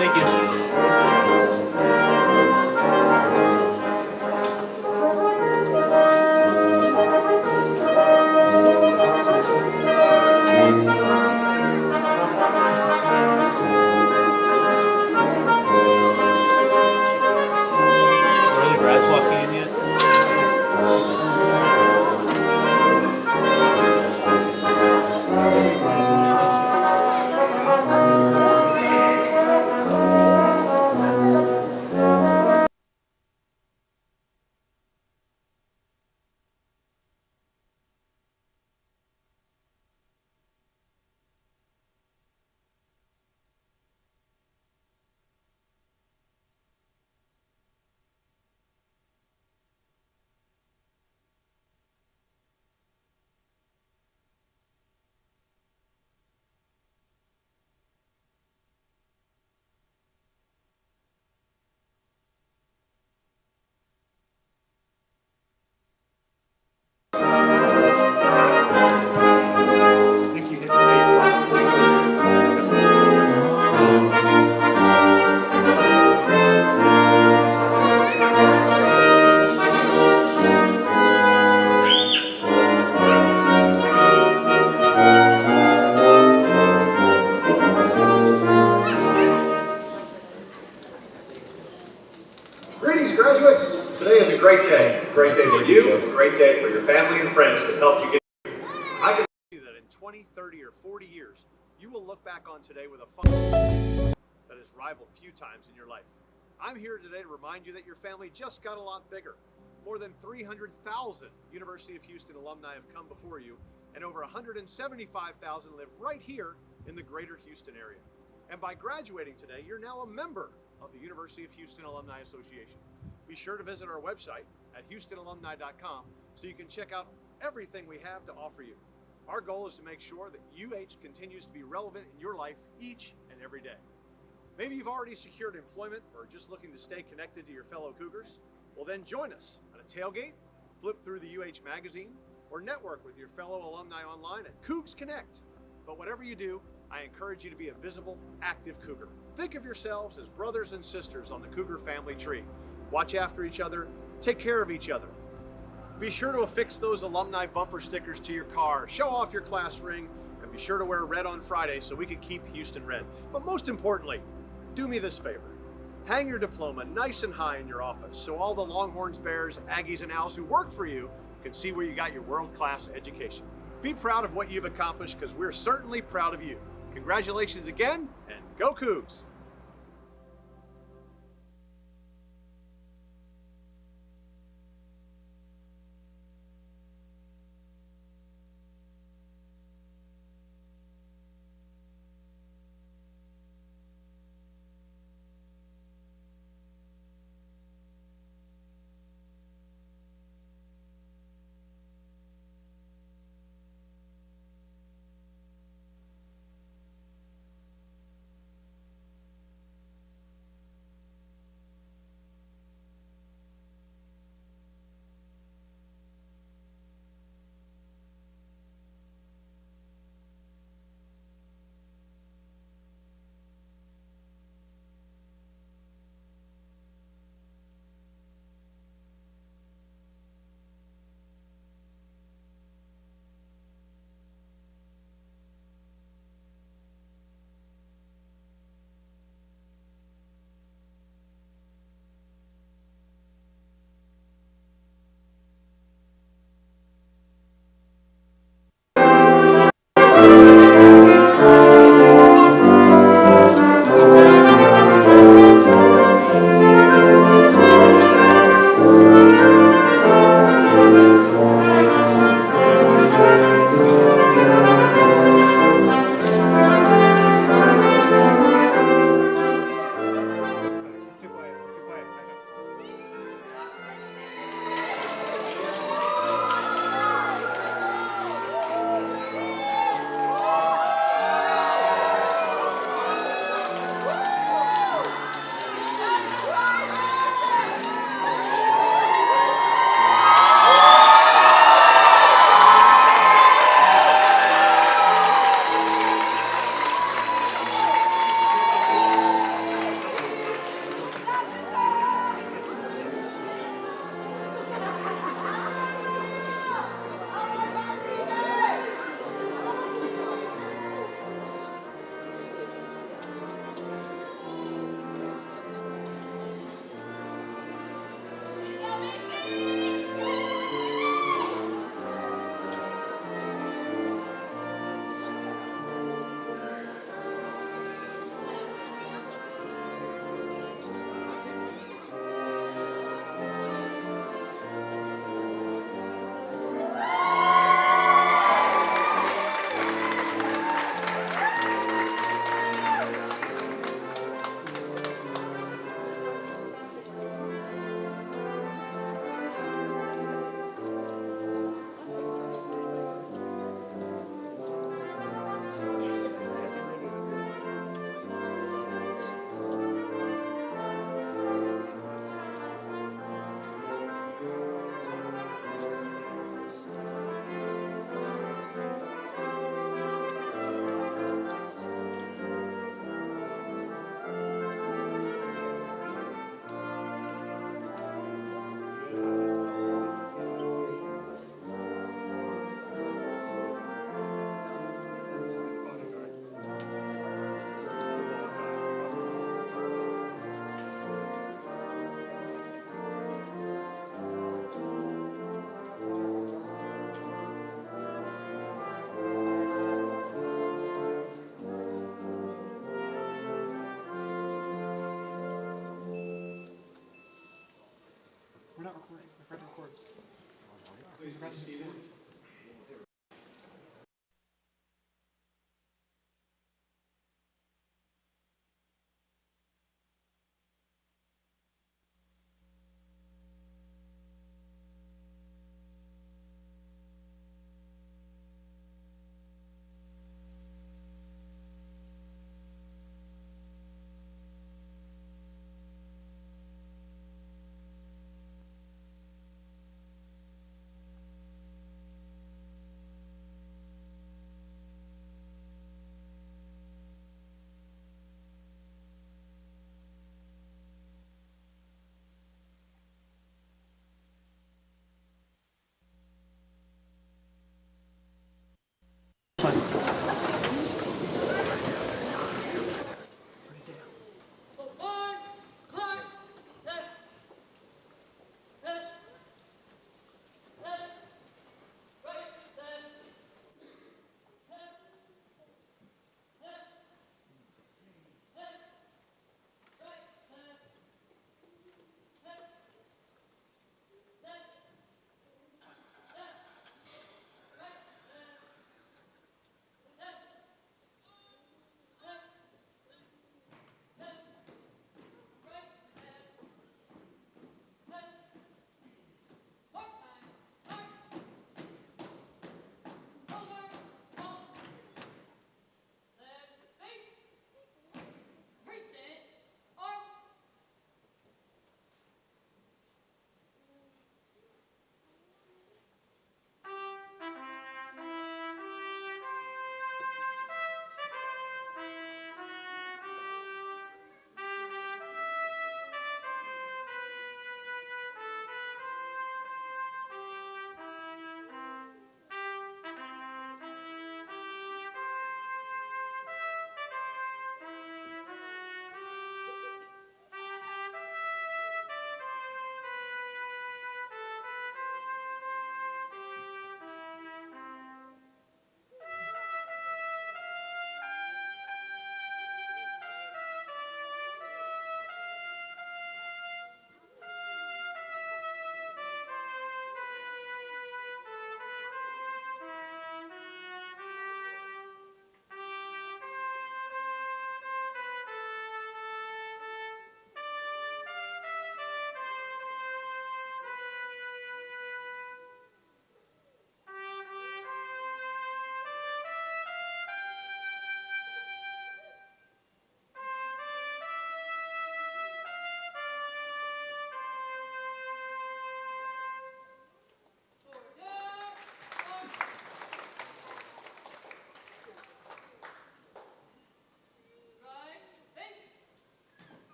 Thank you. Are the grads walking in yet? Greetings, graduates. Today is a great day. A great day for you, a great day for your family and friends that helped you get here. I can tell you that in 20, 30, or 40 years, you will look back on today with a fun that has rivaled few times in your life. I'm here today to remind you that your family just got a lot bigger. More than 300,000 University of Houston alumni have come before you, and over 175,000 live right here in the greater Houston area. And by graduating today, you're now a member of the University of Houston Alumni Association. Be sure to visit our website at houstonalumni.com so you can check out everything we have to offer you. Our goal is to make sure that UH continues to be relevant in your life each and every day. Maybe you've already secured employment or are just looking to stay connected to your fellow Cougars. Well, then join us at a tailgate, flip through the UH magazine, or network with your fellow alumni online at Cougs Connect. But whatever you do, I encourage you to be a visible, active Cougar. Think of yourselves as brothers and sisters on the Cougar family tree. Watch after each other, take care of each other. Be sure to affix those alumni bumper stickers to your car, show off your class ring, and be sure to wear red on Friday so we can keep Houston red. But most importantly, do me this favor. Hang your diploma nice and high in your office so all the Longhorns, Bears, Aggies, and Owls who work for you can see where you got your world-class education. Be proud of what you've accomplished because we're certainly proud of you. Congratulations again, and go Cougs!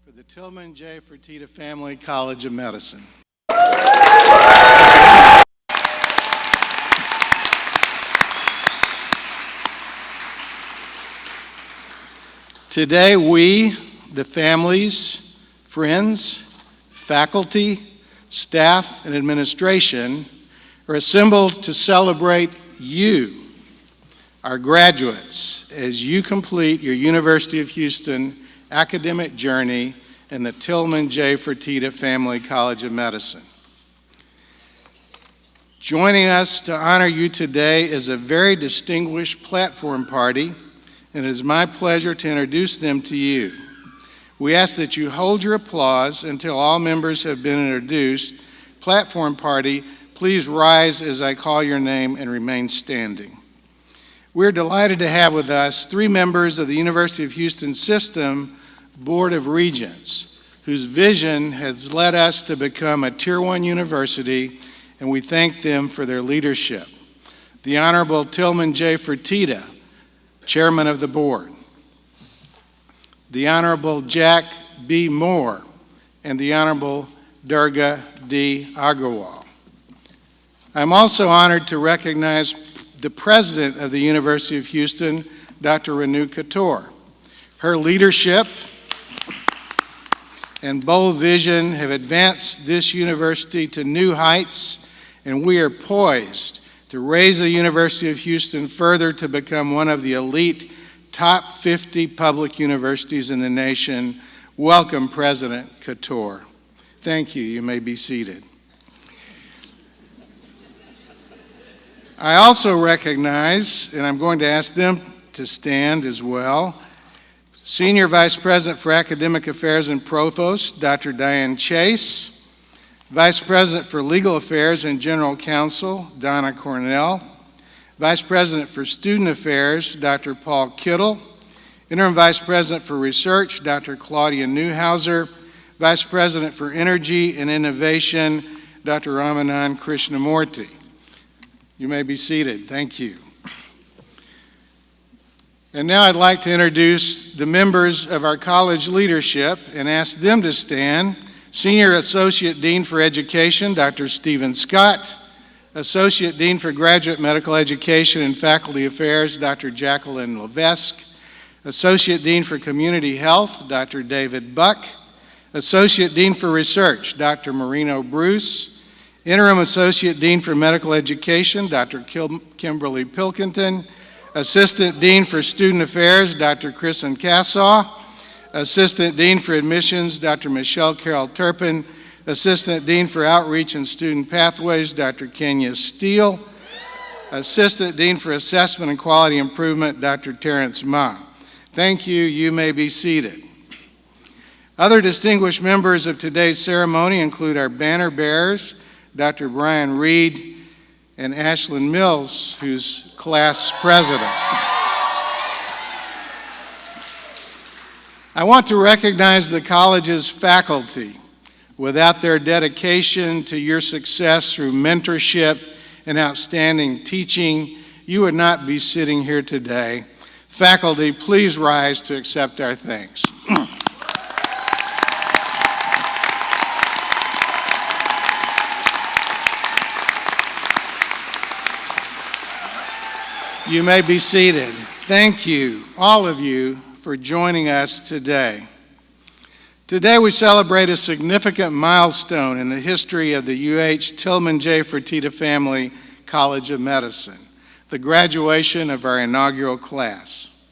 For the Tilman J. Fertitta Family College of Medicine. Today, we, the families, friends, faculty, staff, and administration are assembled to celebrate you, our graduates, as you complete your University of Houston academic journey in the Tilman J. Fertitta Family College of Medicine. Joining us to honor you today is a very distinguished platform party, and it is my pleasure to introduce them to you. We ask that you hold your applause until all members have been introduced. Platform party, please rise as I call your name and remain standing. We're delighted to have with us 3 members of the University of Houston System Board of Regents, whose vision has led us to become a Tier 1 university, and we thank them for their leadership. The Honorable Tilman J. Fertitta, Chairman of the Board. The Honorable Jack B. Moore, and the Honorable Durga D. Agarwal. I'm also honored to recognize the President of the University of Houston, Dr. Renu Khator. Her leadership and bold vision have advanced this university to new heights, and we are poised to raise the University of Houston further to become one of the elite top 50 public universities in the nation. Welcome, President Khator. Thank you. You may be seated. I also recognize, and I'm going to ask them to stand as well, Senior Vice President for Academic Affairs and Provost, Dr. Diane Chase, Vice President for Legal Affairs and General Counsel, Donna Cornell, Vice President for Student Affairs, Dr. Paul Kittle, Interim Vice President for Research, Dr. Claudia Newhouser, Vice President for Energy and Innovation, Dr. Ramanand Krishnamurti. You may be seated. Thank you. And now I'd like to introduce the members of our college leadership and ask them to stand. Senior Associate Dean for Education, Dr. Stephen Scott. Associate Dean for Graduate Medical Education and Faculty Affairs, Dr. Jacqueline Levesque. Associate Dean for Community Health, Dr. David Buck. Associate Dean for Research, Dr. Marino Bruce. Interim Associate Dean for Medical Education, Dr. Kimberly Pilkington. Assistant Dean for Student Affairs, Dr. Kristen Kassaw. Assistant Dean for Admissions, Dr. Michelle Carroll Turpin. Assistant Dean for Outreach and Student Pathways, Dr. Kenya Steele. Assistant Dean for Assessment and Quality Improvement, Dr. Terrence Ma. Thank you. You may be seated. Other distinguished members of today's ceremony include our banner bearers, Dr. Brian Reed and Ashlyn Mills, who's class president. I want to recognize the college's faculty. Without their dedication to your success through mentorship and outstanding teaching, you would not be sitting here today. Faculty, please rise to accept our thanks. You may be seated. Thank you, all of you, for joining us today. Today we celebrate a significant milestone in the history of the UH Tilman J. Fertitta Family College of Medicine, the graduation of our inaugural class.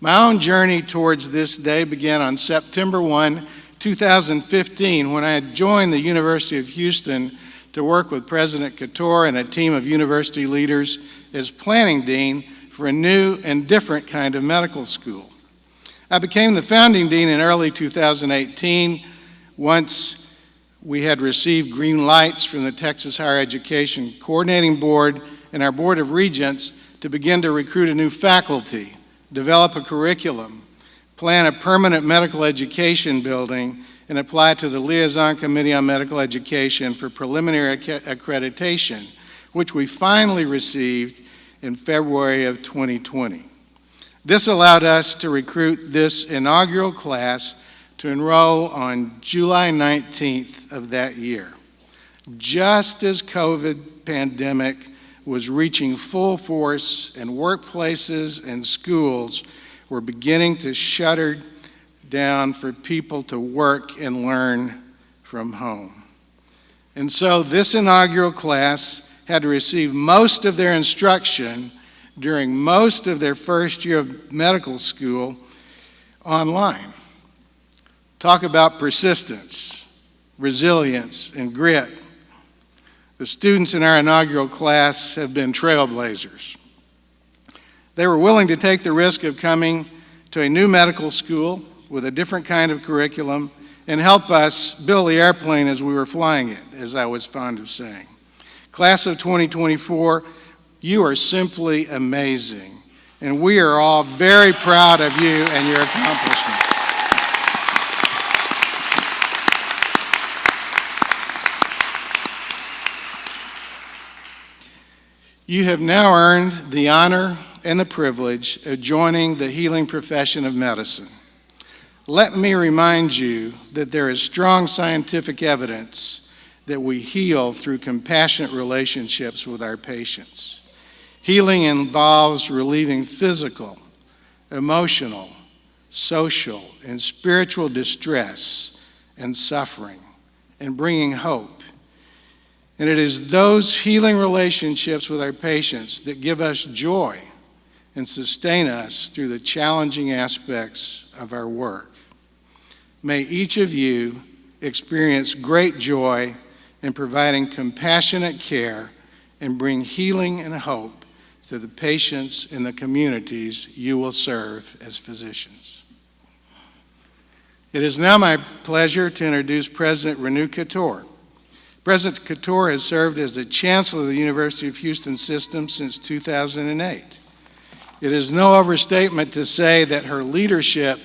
My own journey towards this day began on September 1, 2015, when I had joined the University of Houston to work with President Khator and a team of university leaders as planning dean for a new and different kind of medical school. I became the founding dean in early 2018 once we had received green lights from the Texas Higher Education Coordinating Board and our Board of Regents to begin to recruit a new faculty, develop a curriculum, plan a permanent medical education building, and apply to the Liaison Committee on Medical Education for preliminary accreditation, which we finally received in February of 2020. This allowed us to recruit this inaugural class to enroll on July 19th of that year, just as COVID pandemic was reaching full force and workplaces and schools were beginning to shutter down for people to work and learn from home. And so this inaugural class had to receive most of their instruction during most of their first year of medical school online. Talk about persistence, resilience, and grit. The students in our inaugural class have been trailblazers. They were willing to take the risk of coming to a new medical school with a different kind of curriculum and help us build the airplane as we were flying it, as I was fond of saying. Class of 2024, you are simply amazing, and we are all very proud of you and your accomplishments. You have now earned the honor and the privilege of joining the healing profession of medicine. Let me remind you that there is strong scientific evidence that we heal through compassionate relationships with our patients. Healing involves relieving physical, emotional, social, and spiritual distress and suffering, and bringing hope. And it is those healing relationships with our patients that give us joy and sustain us through the challenging aspects of our work. May each of you experience great joy in providing compassionate care and bring healing and hope to the patients in the communities you will serve as physicians. It is now my pleasure to introduce President Renu Khator. President Khator has served as the Chancellor of the University of Houston System since 2008. It is no overstatement to say that her leadership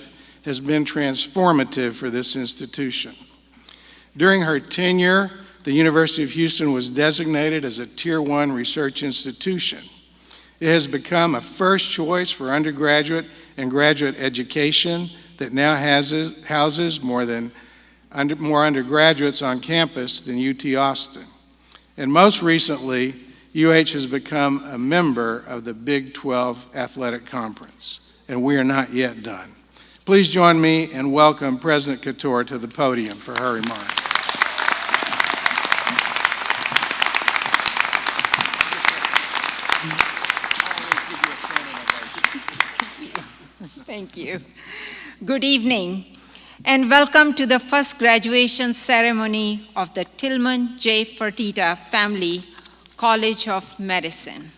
has been transformative for this institution. During her tenure, the University of Houston was designated as a Tier 1 research institution. It has become a first choice for undergraduate and graduate education that now houses more undergraduates on campus than UT Austin. And most recently, UH has become a member of the Big 12 Athletic Conference, and we are not yet done. Please join me and welcome President Khator to the podium for her remarks. Thank you. Good evening, and welcome to the first graduation ceremony of the Tilman J. Fertitta Family College of Medicine.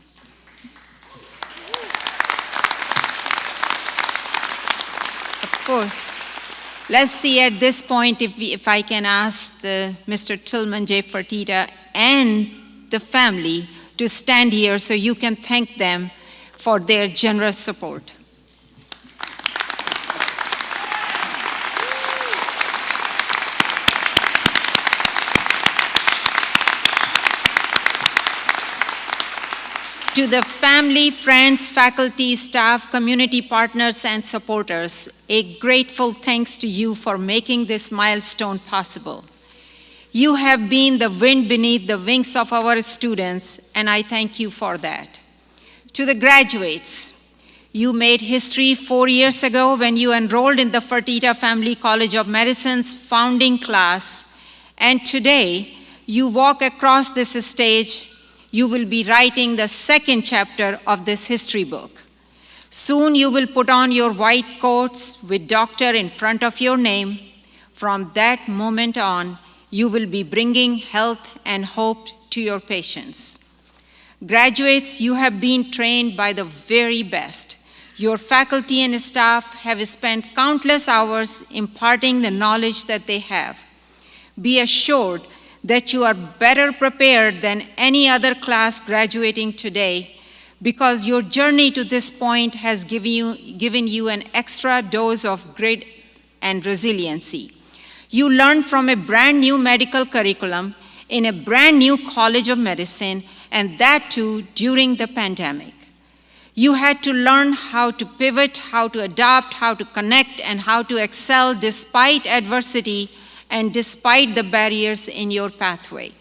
Of course, let's see at this point if I can ask Mr. Tilman J. Fertitta and the family to stand here so you can thank them for their generous support. To the family, friends, faculty, staff, community partners, and supporters, a grateful thanks to you for making this milestone possible. You have been the wind beneath the wings of our students, and I thank you for that. To the graduates, you made history 4 years ago when you enrolled in the Fertitta Family College of Medicine's founding class, and today you walk across this stage. You will be writing the second chapter of this history book. Soon you will put on your white coats with doctor in front of your name. From that moment on, you will be bringing health and hope to your patients. Graduates, you have been trained by the very best. Your faculty and staff have spent countless hours imparting the knowledge that they have. Be assured that you are better prepared than any other class graduating today because your journey to this point has given you an extra dose of grit and resiliency. You learned from a brand new medical curriculum in a brand new College of Medicine, and that too during the pandemic. You had to learn how to pivot, how to adapt, how to connect, and how to excel despite adversity and despite the barriers in your pathway.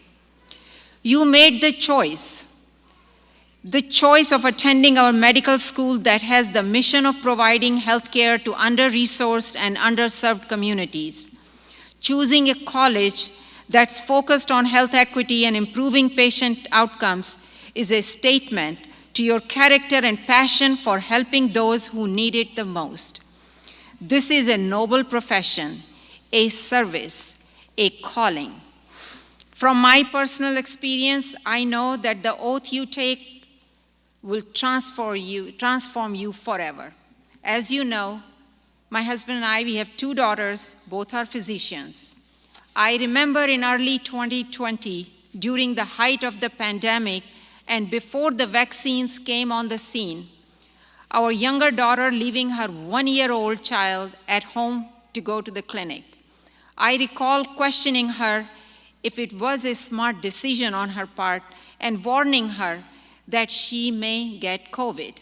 You made the choice of attending our medical school that has the mission of providing healthcare to under-resourced and underserved communities. Choosing a college that's focused on health equity and improving patient outcomes is a statement to your character and passion for helping those who need it the most. This is a noble profession, a service, a calling. From my personal experience, I know that the oath you take will transform you forever. As you know, my husband and I, we have 2 daughters, both are physicians. I remember in early 2020, during the height of the pandemic and before the vaccines came on the scene. Our younger daughter leaving her 1-year-old child at home to go to the clinic. I recall questioning her if it was a smart decision on her part and warning her that she may get COVID.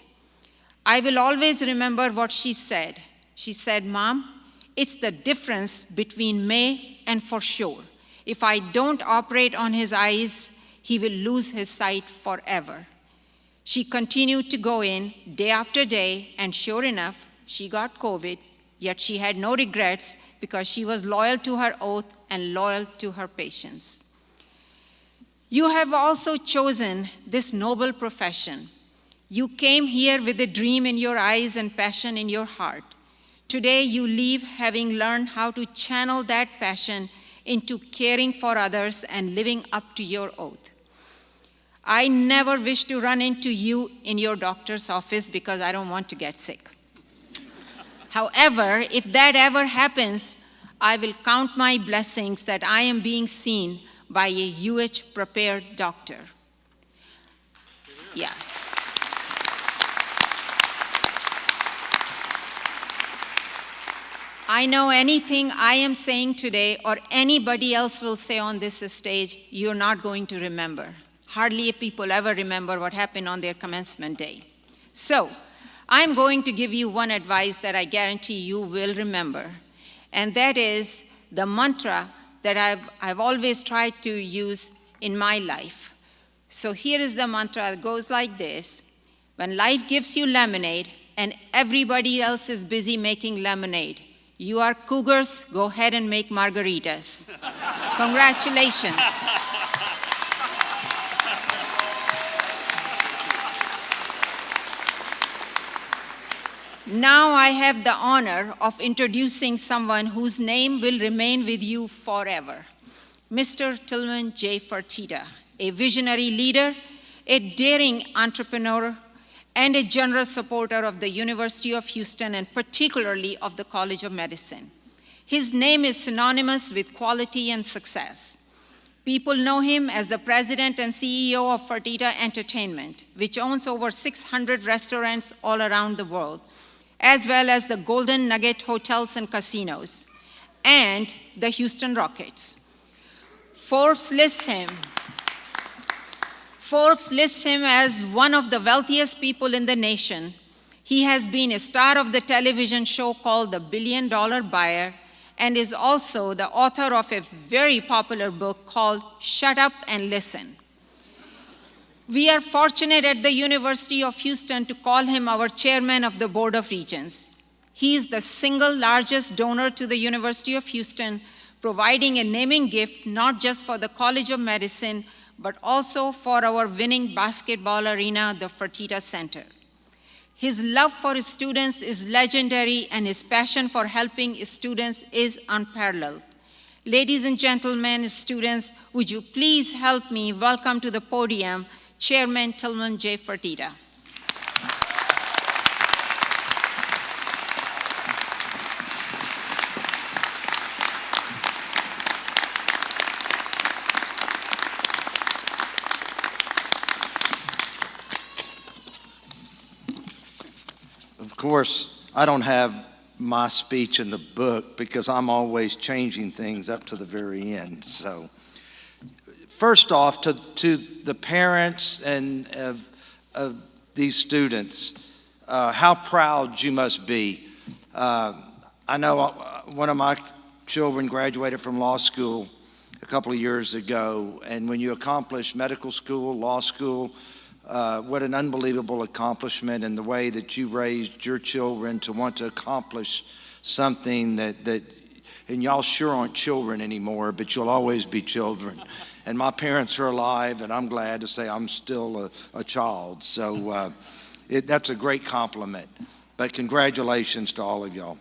I will always remember what she said. She said, "Mom, it's the difference between may and for sure. If I don't operate on his eyes, he will lose his sight forever." She continued to go in day after day, and sure enough, she got COVID, yet she had no regrets because she was loyal to her oath and loyal to her patients. You have also chosen this noble profession. You came here with a dream in your eyes and passion in your heart. Today, you leave having learned how to channel that passion into caring for others and living up to your oath. I never wish to run into you in your doctor's office because I don't want to get sick. However, if that ever happens, I will count my blessings that I am being seen by a UH-prepared doctor. Yes. I know anything I am saying today or anybody else will say on this stage, you're not going to remember. Hardly people ever remember what happened on their commencement day. So, I'm going to give you one advice that I guarantee you will remember, and that is the mantra that I've always tried to use in my life. So here is the mantra. It goes like this: when life gives you lemonade and everybody else is busy making lemonade, you are cougars, go ahead and make margaritas. Congratulations. Now I have the honor of introducing someone whose name will remain with you forever. Mr. Tilman J. Fertitta, a visionary leader, a daring entrepreneur, and a generous supporter of the University of Houston and particularly of the College of Medicine. His name is synonymous with quality and success. People know him as the president and CEO of Fertitta Entertainment, which owns over 600 restaurants all around the world, as well as the Golden Nugget Hotels and Casinos, and the Houston Rockets. Forbes lists him as one of the wealthiest people in the nation. He has been a star of the television show called The $1 Billion Buyer and is also the author of a very popular book called Shut Up and Listen. We are fortunate at the University of Houston to call him our chairman of the Board of Regents. He is the single largest donor to the University of Houston, providing a naming gift not just for the College of Medicine, but also for our winning basketball arena, the Fertitta Center. His love for his students is legendary, and his passion for helping his students is unparalleled. Ladies and gentlemen, students, would you please help me welcome to the podium Chairman Tilman J. Fertitta. Of course, I don't have my speech in the book because I'm always changing things up to the very end. So, first off, to the parents and of these students, how proud you must be. I know one of my children graduated from law school a couple of years ago, and when you accomplish medical school, law school, what an unbelievable accomplishment, and the way that you raised your children to want to accomplish something that and y'all sure aren't children anymore, but you'll always be children. And my parents are alive, and I'm glad to say I'm still a child. So that's a great compliment. But congratulations to all of y'all.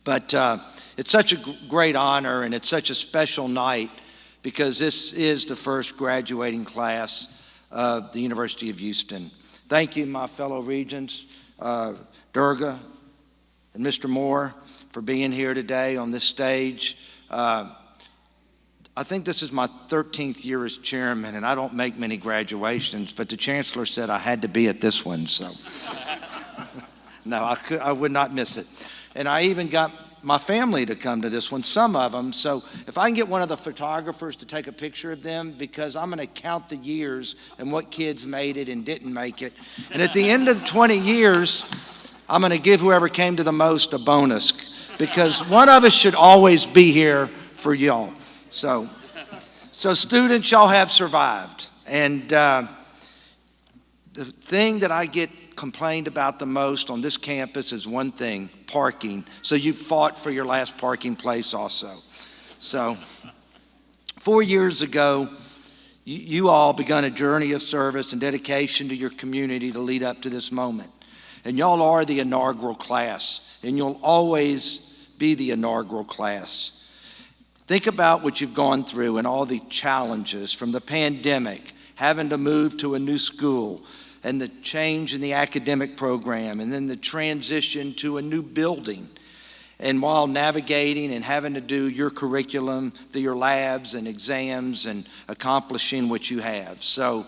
But it's such a great honor, and it's such a special night because this is the first graduating class of the University of Houston. Thank you, my fellow regents, Durga and Mr. Moore, for being here today on this stage. I think this is my 13th year as chairman, and I don't make many graduations, but the chancellor said I had to be at this one, so. No, I would not miss it. And I even got my family to come to this one, some of them. So if I can get one of the photographers to take a picture of them, because I'm going to count the years and what kids made it and didn't make it. And at the end of the 20 years, I'm going to give whoever came to the most a bonus, because one of us should always be here for y'all. So students, y'all have survived. And the thing that I get complained about the most on this campus is one thing: parking. So you fought for your last parking place also. So 4 years ago, you all begun a journey of service and dedication to your community to lead up to this moment. And y'all are the inaugural class, and you'll always be the inaugural class. Think about what you've gone through and all the challenges from the pandemic, having to move to a new school, and the change in the academic program, and then the transition to a new building. And while navigating and having to do your curriculum through your labs and exams and accomplishing what you have. So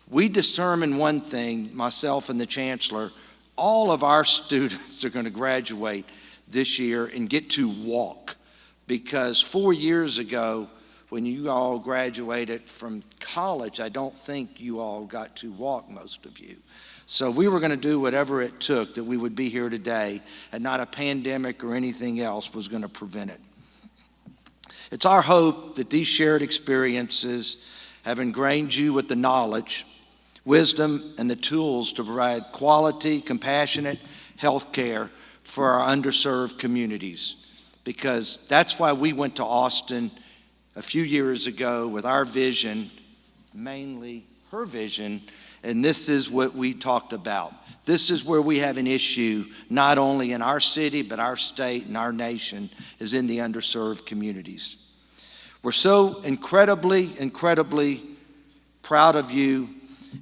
we determined one thing, myself and the chancellor: all of our students are going to graduate this year and get to walk. Because 4 years ago, when you all graduated from college, I don't think you all got to walk, most of you. So we were going to do whatever it took that we would be here today, and not a pandemic or anything else was going to prevent it. It's our hope that these shared experiences have ingrained you with the knowledge, wisdom, and the tools to provide quality, compassionate health care for our underserved communities. Because that's why we went to Austin a few years ago with our vision, mainly her vision, and this is what we talked about. This is where we have an issue, not only in our city, but our state and our nation, is in the underserved communities. We're so incredibly proud of you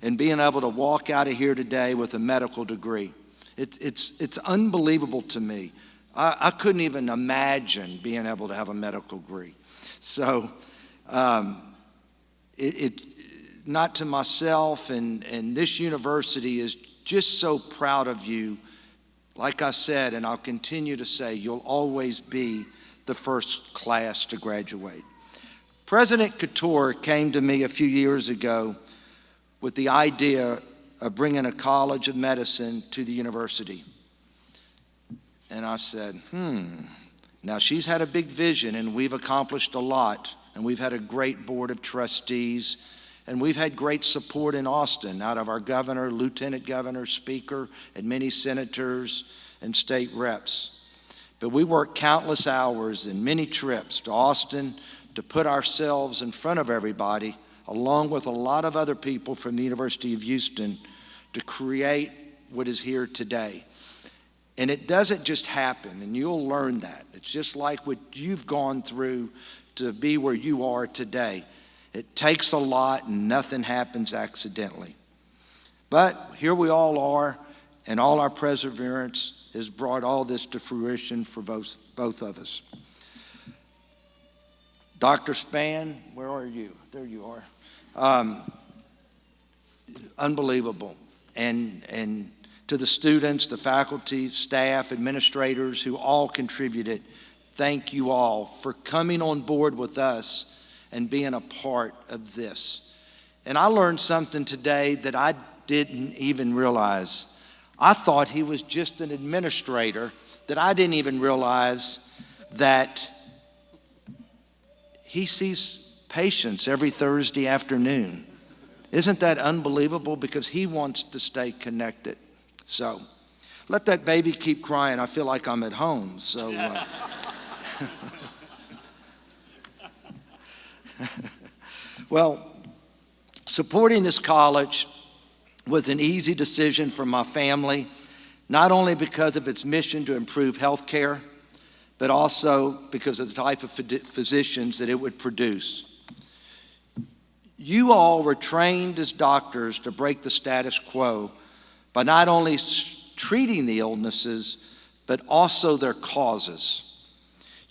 and being able to walk out of here today with a medical degree. It's unbelievable to me. I couldn't even imagine being able to have a medical degree. So not to myself, and this university is just so proud of you. Like I said, and I'll continue to say, you'll always be the first class to graduate. President Couture came to me a few years ago with the idea of bringing a college of medicine to the university. And I said, Now she's had a big vision, and we've accomplished a lot, and we've had a great board of trustees, and we've had great support in Austin out of our governor, lieutenant governor, speaker, and many senators and state reps. But we worked countless hours and many trips to Austin to put ourselves in front of everybody, along with a lot of other people from the University of Houston, to create what is here today. And it doesn't just happen, and you'll learn that. It's just like what you've gone through to be where you are today. It takes a lot, and nothing happens accidentally. But here we all are, and all our perseverance has brought all this to fruition for both of us. Dr. Spann, where are you? There you are. Unbelievable. And to the students, the faculty, staff, administrators who all contributed, thank you all for coming on board with us and being a part of this. And I learned something today that I didn't even realize. I thought he was just an administrator, that I didn't even realize that he sees patients every Thursday afternoon. Isn't that unbelievable? Because he wants to stay connected. So let that baby keep crying. I feel like I'm at home. So well, supporting this college was an easy decision for my family, not only because of its mission to improve health care, but also because of the type of physicians that it would produce. You all were trained as doctors to break the status quo by not only treating the illnesses, but also their causes.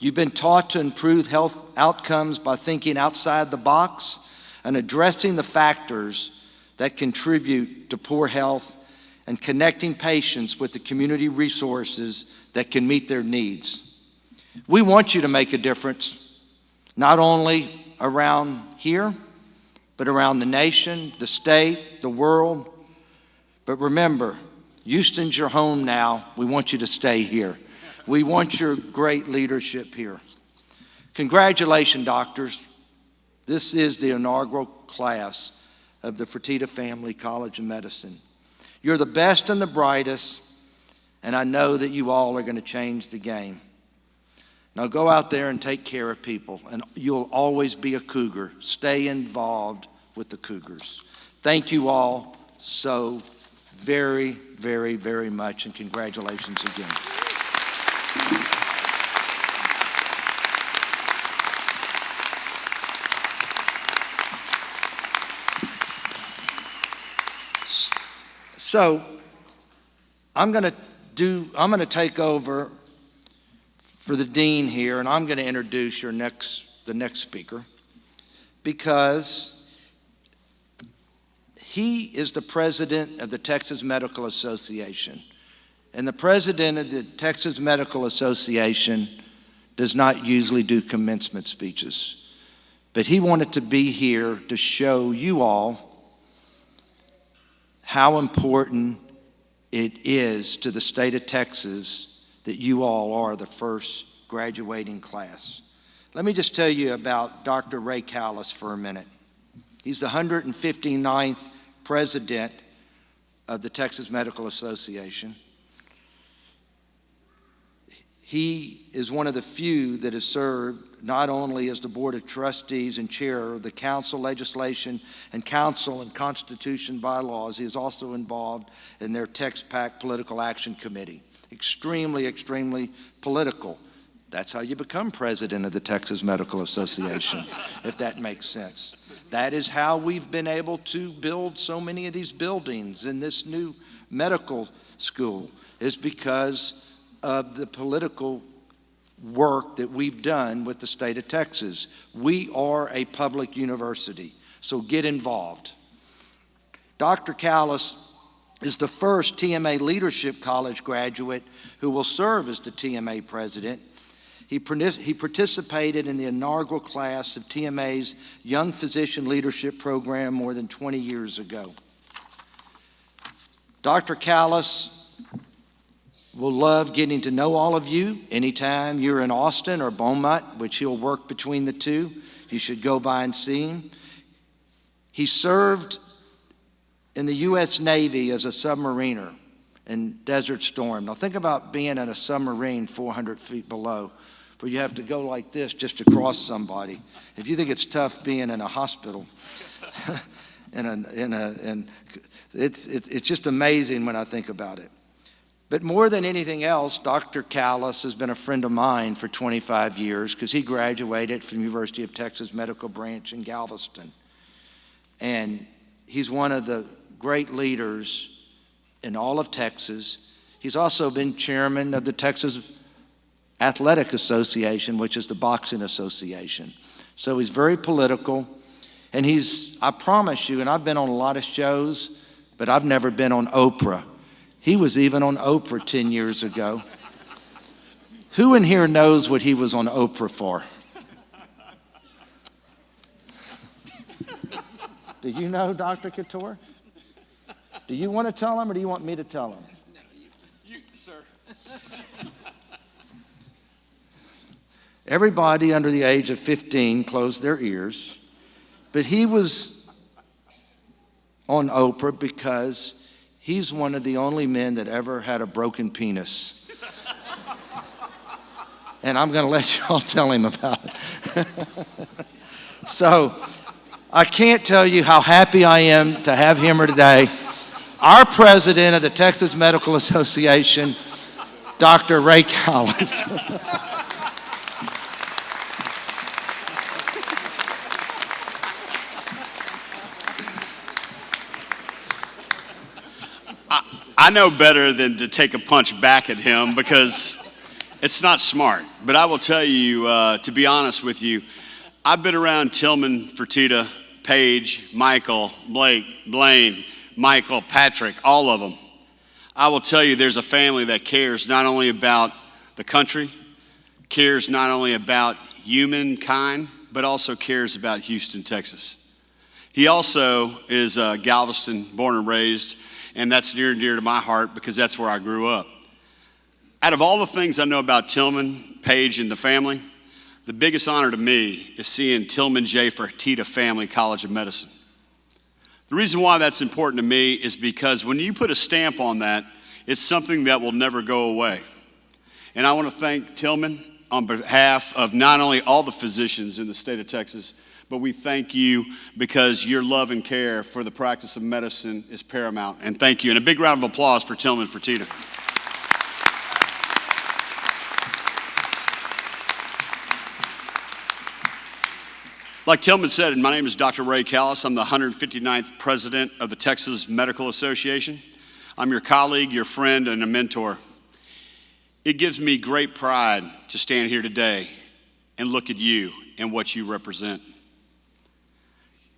You've been taught to improve health outcomes by thinking outside the box and addressing the factors that contribute to poor health and connecting patients with the community resources that can meet their needs. We want you to make a difference, not only around here, but around the nation, the state, the world. But remember, Houston's your home now. We want you to stay here. We want your great leadership here. Congratulations, doctors. This is the inaugural class of the Fertitta Family College of Medicine. You're the best and the brightest, and I know that you all are going to change the game. Now go out there and take care of people, and you'll always be a Cougar. Stay involved with the Cougars. Thank you all so very, very, very much, and congratulations again. So I'm going to take over for the dean here, and I'm going to introduce the next speaker, because he is the president of the Texas Medical Association. And the president of the Texas Medical Association does not usually do commencement speeches. But he wanted to be here to show you all how important it is to the state of Texas that you all are the first graduating class. Let me just tell you about Dr. Ray Callis for a minute. He's the 159th president of the Texas Medical Association. He is one of the few that has served not only as the Board of Trustees and chair of the Council Legislation and Council and Constitution bylaws, he is also involved in their TexPAC Political Action Committee. Extremely, extremely political. That's how you become president of the Texas Medical Association, if that makes sense. That is how we've been able to build so many of these buildings in this new medical school, is because of the political work that we've done with the state of Texas. We are a public university, so get involved. Dr. Callis is the first TMA Leadership College graduate who will serve as the TMA president. He participated in the inaugural class of TMA's Young Physician Leadership Program more than 20 years ago. Dr. Callis will love getting to know all of you. Anytime you're in Austin or Beaumont, which he'll work between the two, you should go by and see him. He served in the U.S. Navy as a submariner in Desert Storm. Now think about being in a submarine 400 feet below, where you have to go like this just to cross somebody. If you think it's tough being in a hospital, it's just amazing when I think about it. But more than anything else, Dr. Callis has been a friend of mine for 25 years because he graduated from the University of Texas Medical Branch in Galveston. And he's one of the great leaders in all of Texas. He's also been chairman of the Texas Athletic Association, which is the boxing association. So he's very political. And I promise you, and I've been on a lot of shows, but I've never been on Oprah. He was even on Oprah 10 years ago. Who in here knows what he was on Oprah for? Do you know, Dr. Couture? Do you want to tell him, or do you want me to tell him? No, you sir. Everybody under the age of 15 closed their ears, but he was on Oprah because he's one of the only men that ever had a broken penis. And I'm going to let you all tell him about it. So I can't tell you how happy I am to have him here today. Our president of the Texas Medical Association, Dr. Ray Callis. I know better than to take a punch back at him because It's not smart, but I will tell you, to be honest with you, I've been around Tilman, Fertitta, Paige, Michael, Blake, Blaine, Michael, Patrick, all of them. I will tell you there's a family that cares not only about the country, cares not only about humankind, but also cares about Houston, Texas. He also is Galveston, born and raised, and that's near and dear to my heart because that's where I grew up. Out of all the things I know about Tilman, Paige, and the family, the biggest honor to me is seeing Tilman J. Fertitta Family College of Medicine. The reason why that's important to me is because when you put a stamp on that, it's something that will never go away. And I want to thank Tilman on behalf of not only all the physicians in the state of Texas, but we thank you because your love and care for the practice of medicine is paramount. And thank you. And a big round of applause for Tilman Fertitta. Like Tilman said, my name is Dr. Ray Callis. I'm the 159th president of the Texas Medical Association. I'm your colleague, your friend, and a mentor. It gives me great pride to stand here today and look at you and what you represent.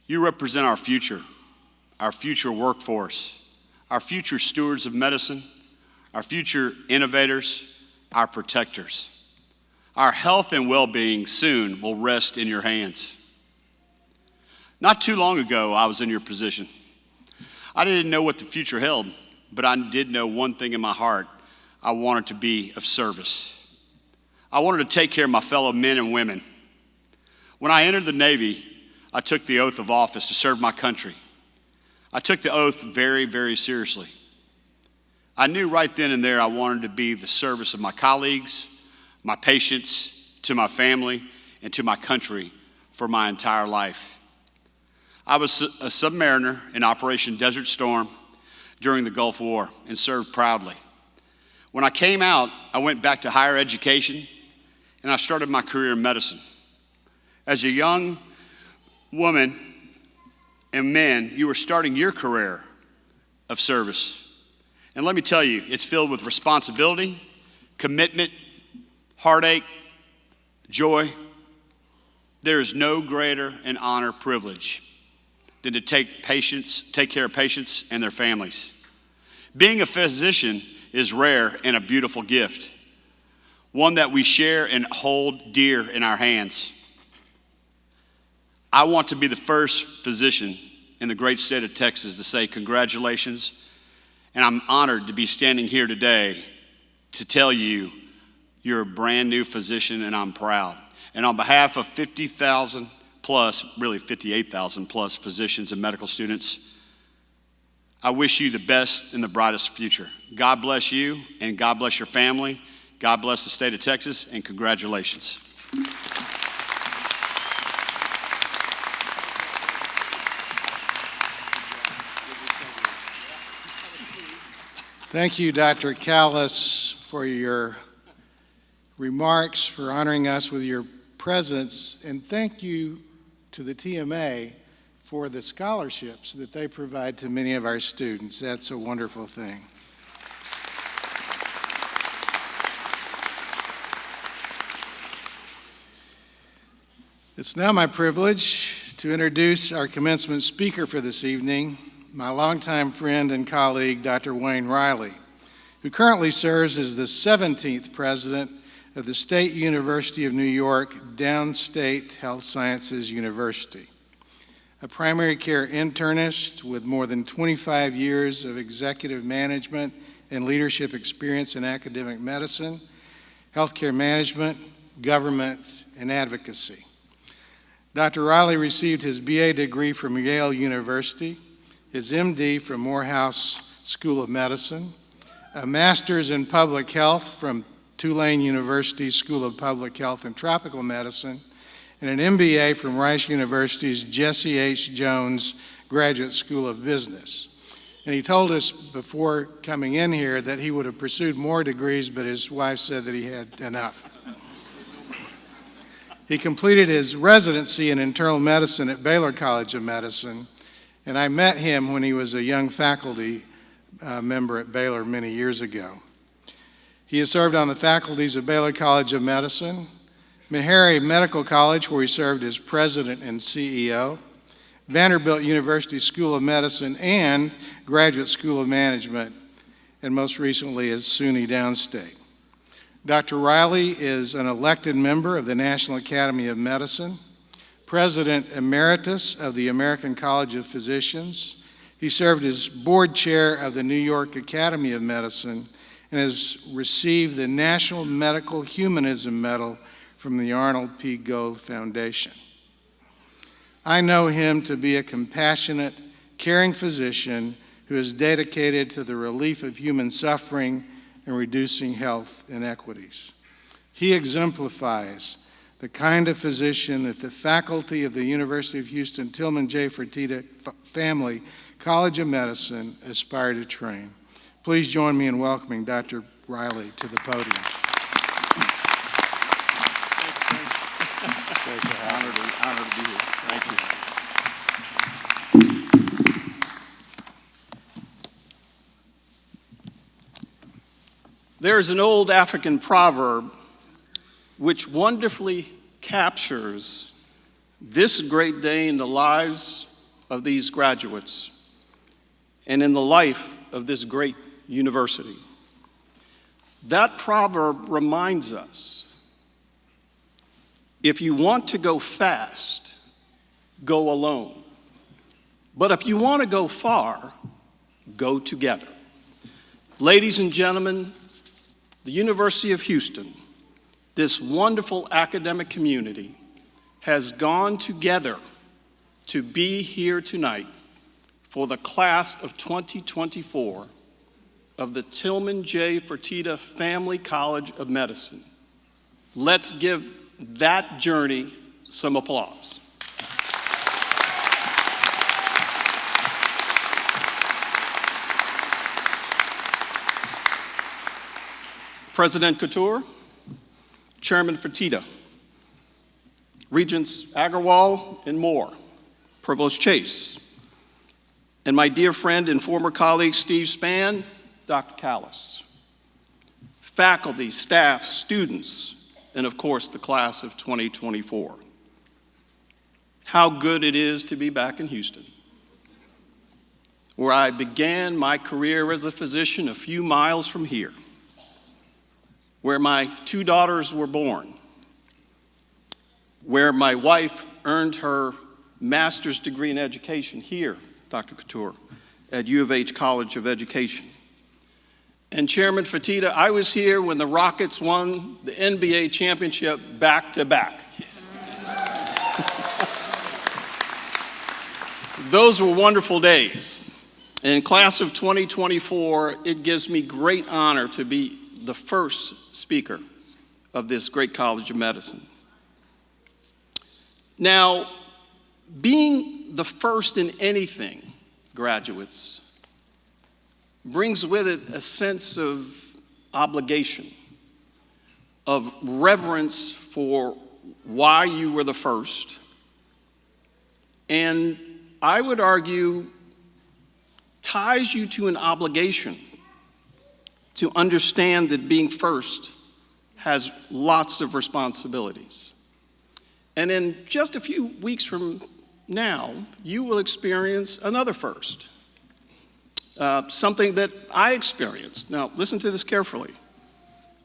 You represent our future workforce, our future stewards of medicine, our future innovators, our protectors. Our health and well-being soon will rest in your hands. Not too long ago, I was in your position. I didn't know what the future held, but I did know one thing in my heart. I wanted to be of service. I wanted to take care of my fellow men and women. When I entered the Navy, I took the oath of office to serve my country. I took the oath very, very seriously. I knew right then and there I wanted to be the service of my colleagues, my patients, to my family, and to my country for my entire life. I was a submariner in Operation Desert Storm during the Gulf War and served proudly. When I came out, I went back to higher education and I started my career in medicine. As a young woman and men, you were starting your career of service. And let me tell you, it's filled with responsibility, commitment, heartache, joy. There is no greater an honor privilege than to take care of patients and their families. Being a physician is rare and a beautiful gift, one that we share and hold dear in our hands. I want to be the first physician in the great state of Texas to say congratulations, and I'm honored to be standing here today to tell you you're a brand new physician and I'm proud. And on behalf of 50,000 plus, really 58,000 plus physicians and medical students, I wish you the best and the brightest future. God bless you and God bless your family. God bless the state of Texas and congratulations. Thank you, Dr. Callis, for your remarks, for honoring us with your presence, and thank you to the TMA for the scholarships that they provide to many of our students. That's a wonderful thing. It's now my privilege to introduce our commencement speaker for this evening, my longtime friend and colleague, Dr. Wayne Riley, who currently serves as the 17th president of the State University of New York Downstate Health Sciences University. A primary care internist with more than 25 years of executive management and leadership experience in academic medicine, healthcare management, government, and advocacy. Dr. Riley received his BA degree from Yale University, his MD from Morehouse School of Medicine, a master's in public health from Tulane University School of Public Health and Tropical Medicine, and an MBA from Rice University's Jesse H. Jones Graduate School of Business. And he told us before coming in here that he would have pursued more degrees, but his wife said that he had enough. He completed his residency in internal medicine at Baylor College of Medicine, and I met him when he was a young faculty member at Baylor many years ago. He has served on the faculties of Baylor College of Medicine, Meharry Medical College, where he served as president and CEO, Vanderbilt University School of Medicine and Graduate School of Management, and most recently as SUNY Downstate. Dr. Riley is an elected member of the National Academy of Medicine, President Emeritus of the American College of Physicians. He served as board chair of the New York Academy of Medicine and has received the National Medical Humanism Medal from the Arnold P. Gold Foundation. I know him to be a compassionate, caring physician who is dedicated to the relief of human suffering and reducing health inequities. He exemplifies the kind of physician that the faculty of the University of Houston Tilman J. Fertitta Family College of Medicine aspire to train. Please join me in welcoming Dr. Riley to the podium. Honored to be here. Thank you. There's an old African proverb which wonderfully captures this great day in the lives of these graduates and in the life of this great university. That proverb reminds us, if you want to go fast, go alone. But if you want to go far, go together. Ladies and gentlemen, the University of Houston, this wonderful academic community, has gone together to be here tonight for the class of 2024 of the Tilman J. Fertitta Family College of Medicine. Let's give that journey some applause. President Couture, Chairman Fertitta, Regents Agarwal and Moore, Provost Chase, and my dear friend and former colleague Steve Spann, Dr. Callis, faculty, staff, students, and of course the class of 2024. How good it is to be back in Houston, where I began my career as a physician a few miles from here, where my two daughters were born, where my wife earned her master's degree in education here, Dr. Couture, at U of H College of Education. And Chairman Fertitta, I was here when the Rockets won the NBA championship back-to-back. Those were wonderful days. In class of 2024, it gives me great honor to be the first speaker of this great College of Medicine. Now, being the first in anything, graduates, brings with it a sense of obligation, of reverence for why you were the first, and I would argue ties you to an obligation to understand that being first has lots of responsibilities. And in just a few weeks from now, you will experience another first, something that I experienced. Now, listen to this carefully.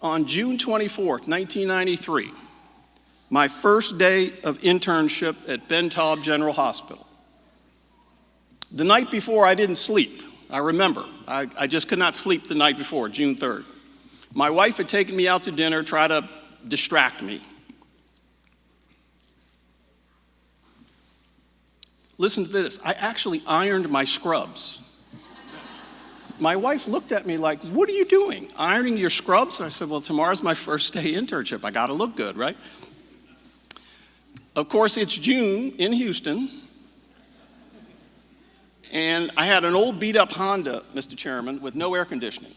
On June 24th, 1993, my first day of internship at Ben Taub General Hospital. The night before, I didn't sleep. I remember. I just could not sleep the night before, June 3rd. My wife had taken me out to dinner, try to distract me. Listen to this. I actually ironed my scrubs. My wife looked at me like, "What are you doing? Ironing your scrubs?" I said, "Well, tomorrow's my first day internship. I got to look good, right?" Of course, it's June in Houston. And I had an old beat-up Honda, Mr. Chairman, with no air conditioning.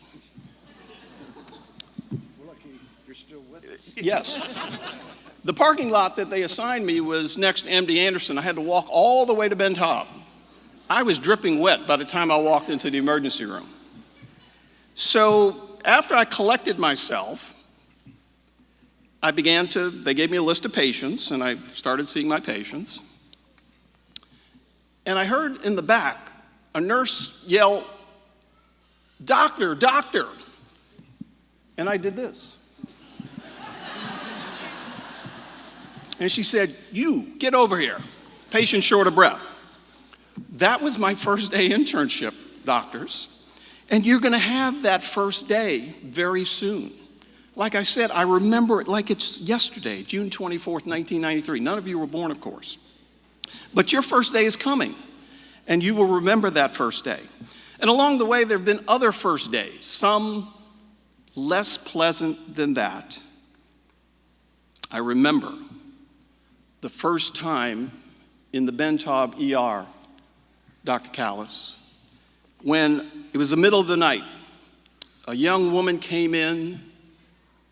We're lucky you're still with us. Yes. The parking lot that they assigned me was next to MD Anderson. I had to walk all the way to Ben Taub. I was dripping wet by the time I walked into the emergency room. So after I collected myself, they gave me a list of patients, and I started seeing my patients. And I heard in the back a nurse yell, "Doctor, doctor." And I did this. And she said, "You, get over here. This patient's short of breath." That was my first day internship, doctors. And you're going to have that first day very soon. Like I said, I remember it like it's yesterday, June 24th, 1993. None of you were born, of course. But your first day is coming, and you will remember that first day. And along the way, there have been other first days, some less pleasant than that. I remember the first time in the Bentab ER, Dr. Callis, when it was the middle of the night, a young woman came in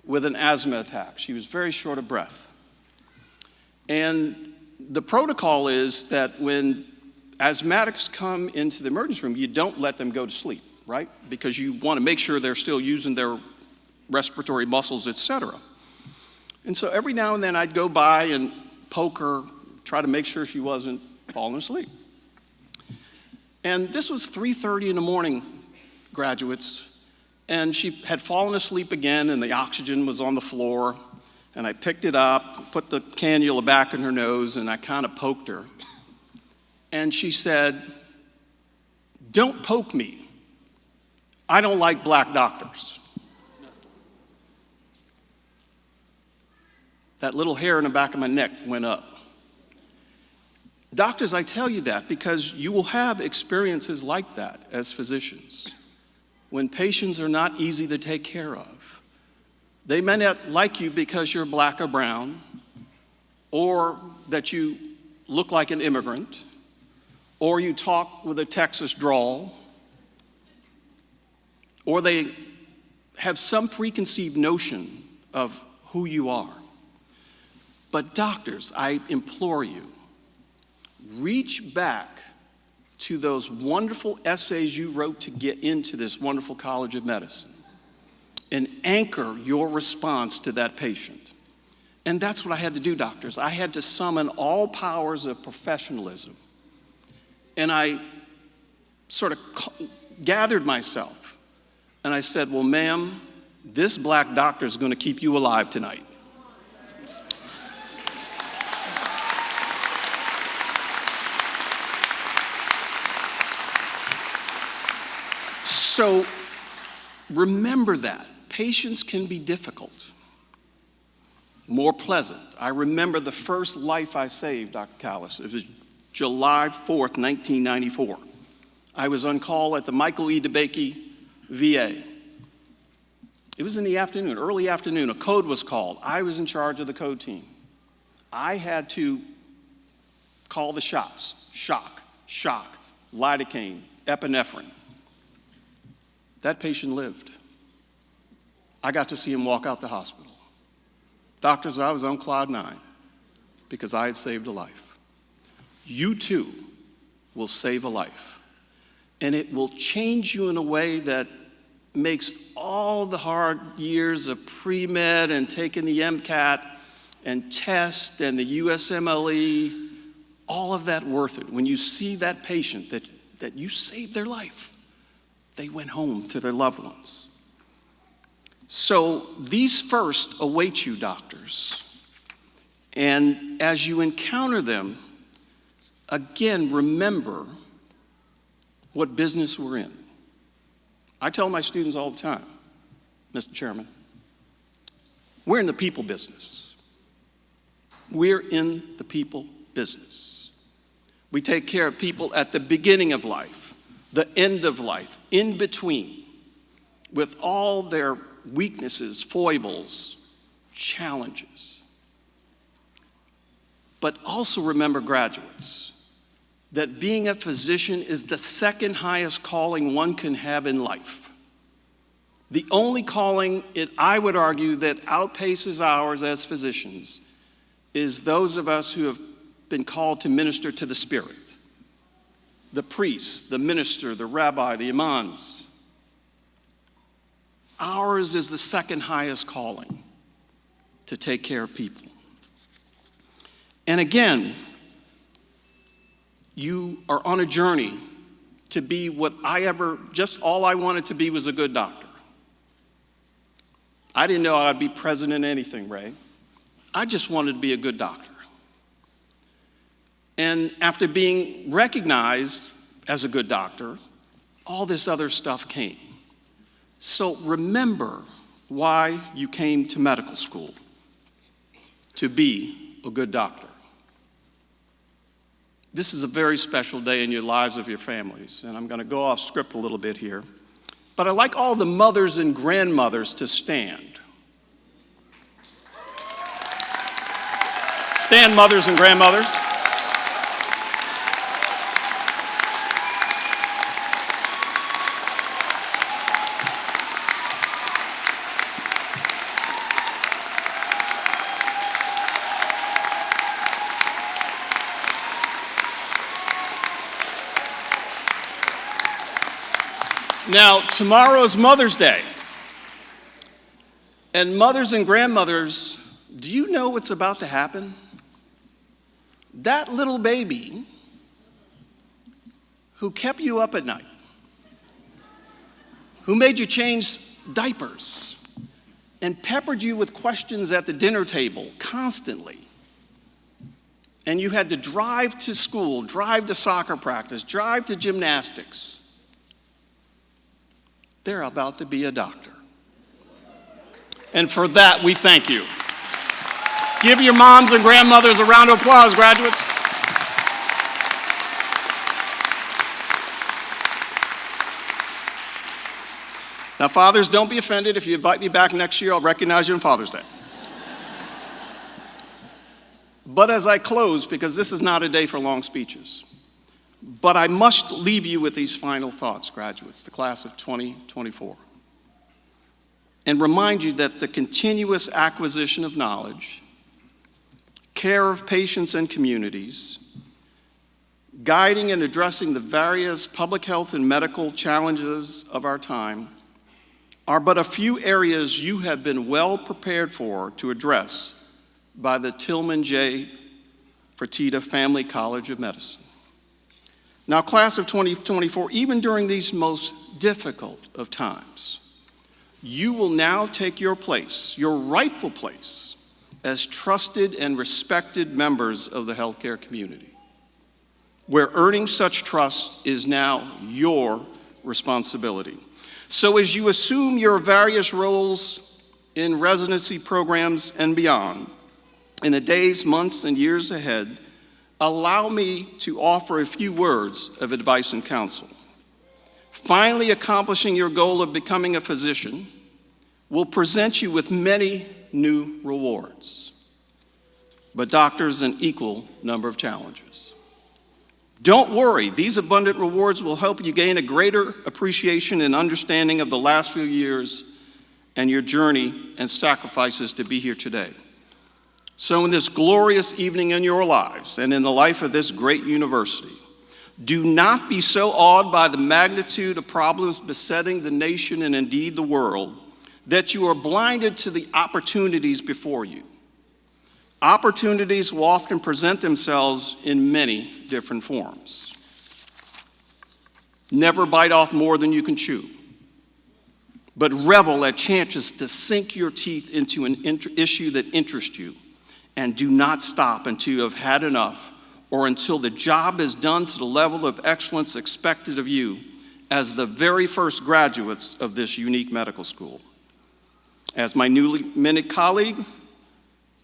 with an asthma attack. She was very short of breath. And the protocol is that when asthmatics come into the emergency room, you don't let them go to sleep, right? Because you want to make sure they're still using their respiratory muscles, etc. And so every now and then I'd go by and poke her, try to make sure she wasn't falling asleep. And this was 3:30 in the morning, graduates, and she had fallen asleep again, and the oxygen was on the floor, and I picked it up, put the cannula back in her nose, and I kind of poked her. And she said, "Don't poke me. I don't like black doctors." That little hair in the back of my neck went up. Doctors, I tell you that because you will have experiences like that as physicians. When patients are not easy to take care of. They may not like you because you're black or brown, or that you look like an immigrant, or you talk with a Texas drawl, or they have some preconceived notion of who you are. But doctors, I implore you, reach back to those wonderful essays you wrote to get into this wonderful College of Medicine and anchor your response to that patient. And that's what I had to do, doctors. I had to summon all powers of professionalism. And I sort of gathered myself. And I said, "Well, ma'am, this black doctor is going to keep you alive tonight." So remember that. Patients can be difficult, more pleasant. I remember the first life I saved, Dr. Callis. It was July 4th, 1994. I was on call at the Michael E. DeBakey VA. It was in the afternoon, early afternoon. A code was called. I was in charge of the code team. I had to call the shots. Shock, lidocaine, epinephrine. That patient lived. I got to see him walk out the hospital. Doctors, I was on cloud 9 because I had saved a life. You too will save a life. And it will change you in a way that makes all the hard years of pre-med and taking the MCAT and test and the USMLE, all of that worth it. When you see that patient that you saved their life, they went home to their loved ones. So these first await you, doctors. And as you encounter them, again, remember what business we're in. I tell my students all the time, Mr. Chairman, we're in the people business. We're in the people business. We take care of people at the beginning of life, the end of life, in between, with all their weaknesses, foibles, challenges. But also remember, graduates, that being a physician is the second highest calling one can have in life. The only calling, I would argue, that outpaces ours as physicians is those of us who have been called to minister to the Spirit. The priest, the minister, the rabbi, the imams. Ours is the second highest calling, to take care of people. And again, you are on a journey to be what all I wanted to be was a good doctor. I didn't know I'd be president of anything, Ray. I just wanted to be a good doctor. And after being recognized as a good doctor, all this other stuff came. So remember why you came to medical school, to be a good doctor. This is a very special day in your lives of your families, and I'm going to go off script a little bit here. But I'd like all the mothers and grandmothers to stand. Stand, mothers and grandmothers. Now, tomorrow's Mother's Day. And mothers and grandmothers, do you know what's about to happen? That little baby who kept you up at night, who made you change diapers, and peppered you with questions at the dinner table constantly, and you had to drive to school, drive to soccer practice, drive to gymnastics, they're about to be a doctor. And for that, we thank you. Give your moms and grandmothers a round of applause, graduates. Now, fathers, don't be offended. If you invite me back next year, I'll recognize you on Father's Day. But as I close, because this is not a day for long speeches, but I must leave you with these final thoughts, graduates, the class of 2024, and remind you that the continuous acquisition of knowledge, care of patients and communities, guiding and addressing the various public health and medical challenges of our time are but a few areas you have been well prepared for to address by the Tilman J. Fertitta Family College of Medicine. Now, class of 2024, even during these most difficult of times, you will now take your place, your rightful place, as trusted and respected members of the healthcare community, where earning such trust is now your responsibility. So as you assume your various roles in residency programs and beyond, in the days, months, and years ahead, allow me to offer a few words of advice and counsel. Finally accomplishing your goal of becoming a physician will present you with many new rewards, but doctors an equal number of challenges. Don't worry, these abundant rewards will help you gain a greater appreciation and understanding of the last few years and your journey and sacrifices to be here today. So in this glorious evening in your lives and in the life of this great university, do not be so awed by the magnitude of problems besetting the nation and indeed the world that you are blinded to the opportunities before you. Opportunities will often present themselves in many different forms. Never bite off more than you can chew, but revel at chances to sink your teeth into an issue that interests you, and do not stop until you have had enough or until the job is done to the level of excellence expected of you as the very first graduates of this unique medical school. As my newly minted colleague,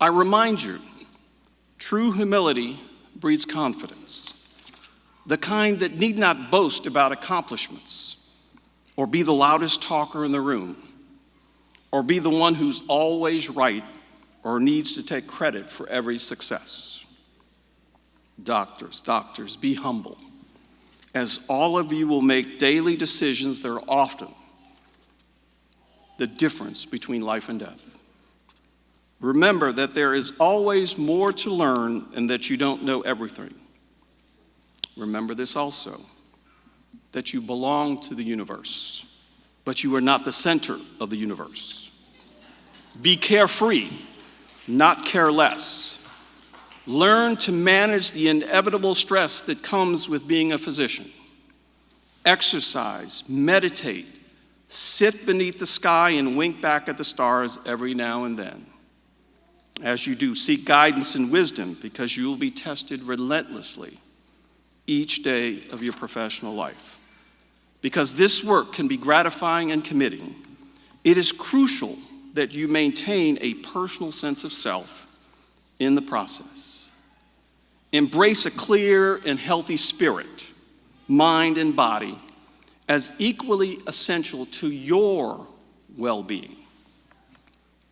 I remind you, true humility breeds confidence, the kind that need not boast about accomplishments, or be the loudest talker in the room, or be the one who's always right or needs to take credit for every success. Doctors, be humble, as all of you will make daily decisions that are often the difference between life and death. Remember that there is always more to learn and that you don't know everything. Remember this also, that you belong to the universe but you are not the center of the universe. Be carefree, not careless. Learn to manage the inevitable stress that comes with being a physician. Exercise, meditate, sit beneath the sky and wink back at the stars every now and then. As you do, seek guidance and wisdom because you will be tested relentlessly each day of your professional life. Because this work can be gratifying and committing, it is crucial that you maintain a personal sense of self in the process. Embrace a clear and healthy spirit, mind and body, as equally essential to your well-being.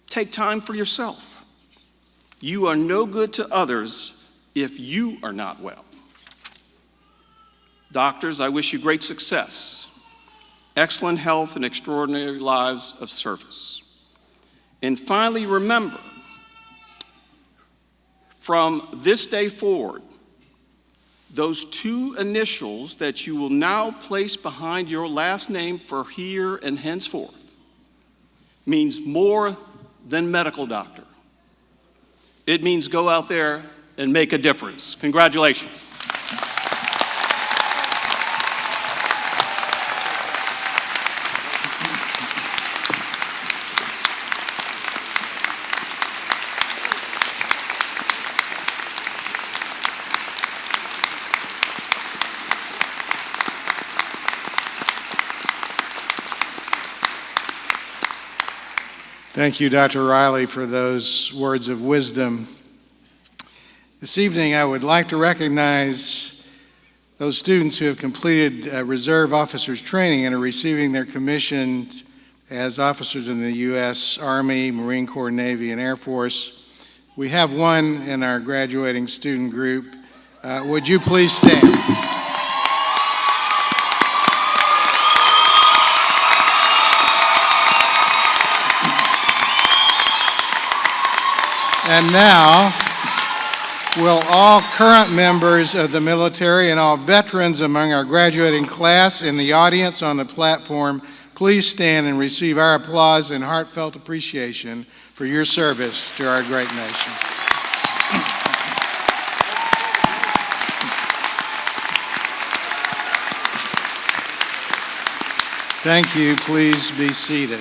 Take time for yourself. You are no good to others if you are not well. Doctors, I wish you great success, excellent health, and extraordinary lives of service. And finally, remember, from this day forward, those two initials that you will now place behind your last name for here and henceforth means more than medical doctor. It means go out there and make a difference. Congratulations. Thank you, Dr. Riley, for those words of wisdom. This evening, I would like to recognize those students who have completed reserve officers training and are receiving their commission as officers in the U.S. Army, Marine Corps, Navy, and Air Force. We have one in our graduating student group. Would you please stand? And now, will all current members of the military and all veterans among our graduating class in the audience on the platform please stand and receive our applause and heartfelt appreciation for your service to our great nation. Thank you. Please be seated.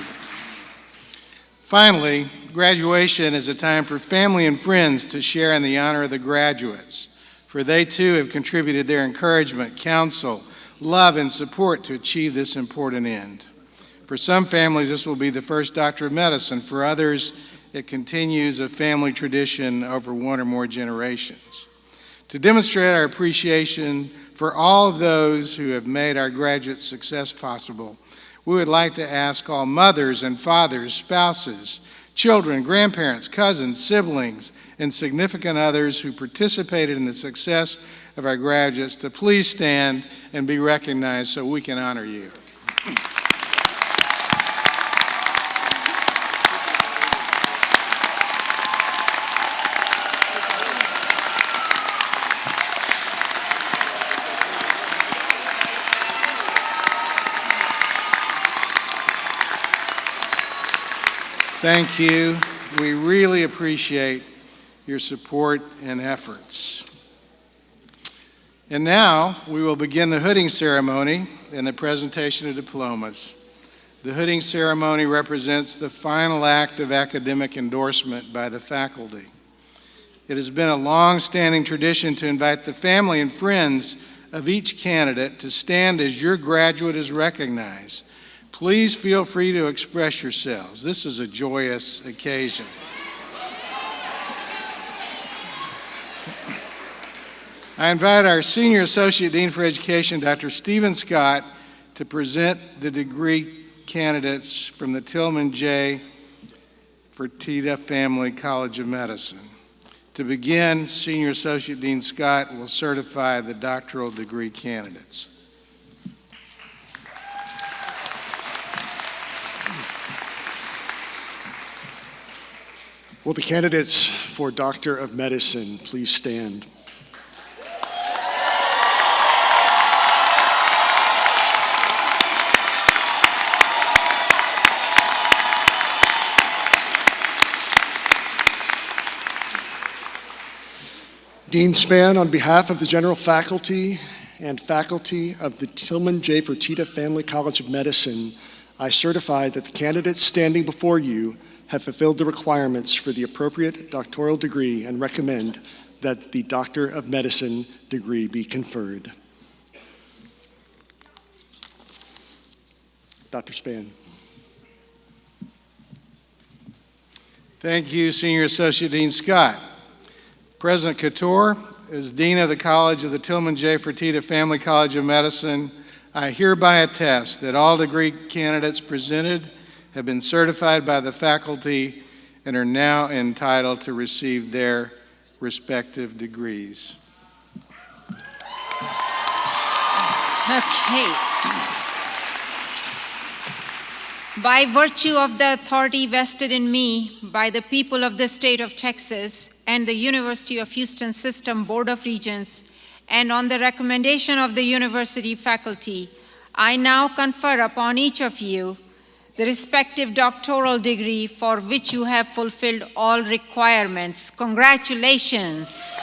Finally, graduation is a time for family and friends to share in the honor of the graduates, for they too have contributed their encouragement, counsel, love, and support to achieve this important end. For some families, this will be the first doctor of medicine. For others, it continues a family tradition over one or more generations. To demonstrate our appreciation for all of those who have made our graduate success possible, we would like to ask all mothers and fathers, spouses, children, grandparents, cousins, siblings, and significant others who participated in the success of our graduates to please stand and be recognized so we can honor you. Thank you. We really appreciate your support and efforts. And now we will begin the hooding ceremony and the presentation of diplomas. The hooding ceremony represents the final act of academic endorsement by the faculty. It has been a long-standing tradition to invite the family and friends of each candidate to stand as your graduate is recognized. Please feel free to express yourselves. This is a joyous occasion. I invite our Senior Associate Dean for Education, Dr. Stephen Scott, to present the degree candidates from the Tilman J. Fertitta Family College of Medicine. To begin, Senior Associate Dean Scott will certify the doctoral degree candidates. Will the candidates for Doctor of Medicine please stand? Dean Spann, on behalf of the general faculty and faculty of the Tilman J. Fertitta Family College of Medicine, I certify that the candidates standing before you have fulfilled the requirements for the appropriate doctoral degree and recommend that the Doctor of Medicine degree be conferred. Dr. Spann. Thank you, Senior Associate Dean Scott. President Couture, as Dean of the College of the Tilman J. Fertitta Family College of Medicine, I hereby attest that all degree candidates presented have been certified by the faculty and are now entitled to receive their respective degrees. Okay. By virtue of the authority vested in me by the people of the state of Texas and the University of Houston System Board of Regents, and on the recommendation of the university faculty, I now confer upon each of you the respective doctoral degree for which you have fulfilled all requirements. Congratulations.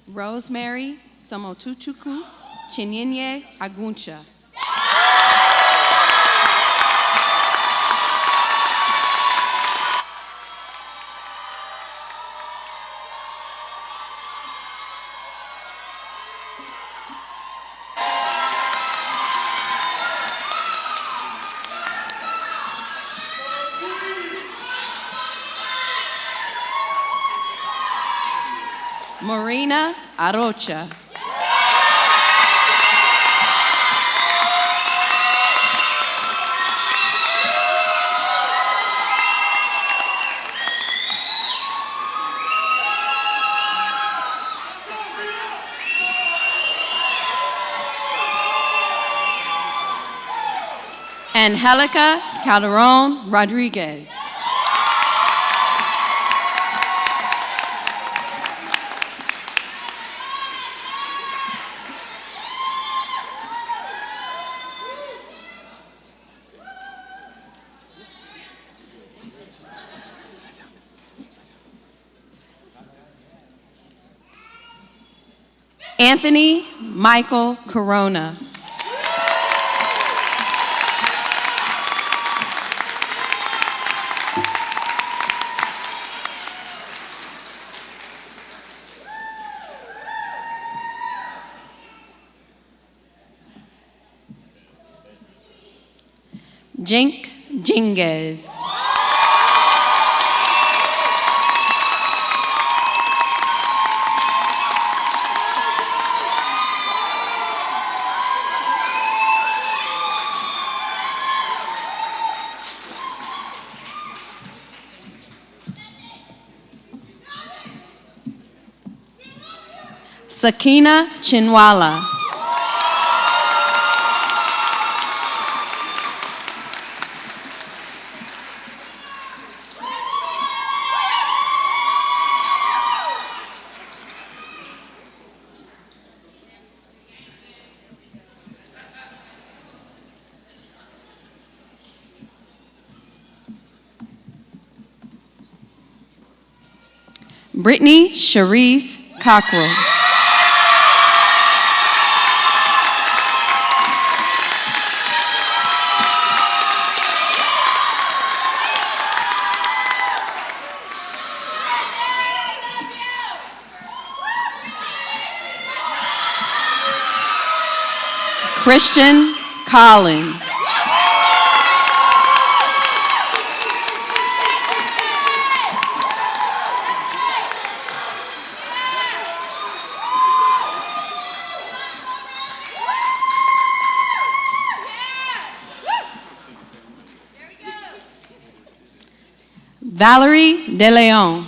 Rosemary Somotuchuku Chinyenye Aguncha. Marina Arocha. Angelica Calderon Rodriguez. Anthony Michael Corona. Jink Jinguez. Sakina Chinwala. Brittany Cherise Cockrell. Christian Collin. Valerie De Leon.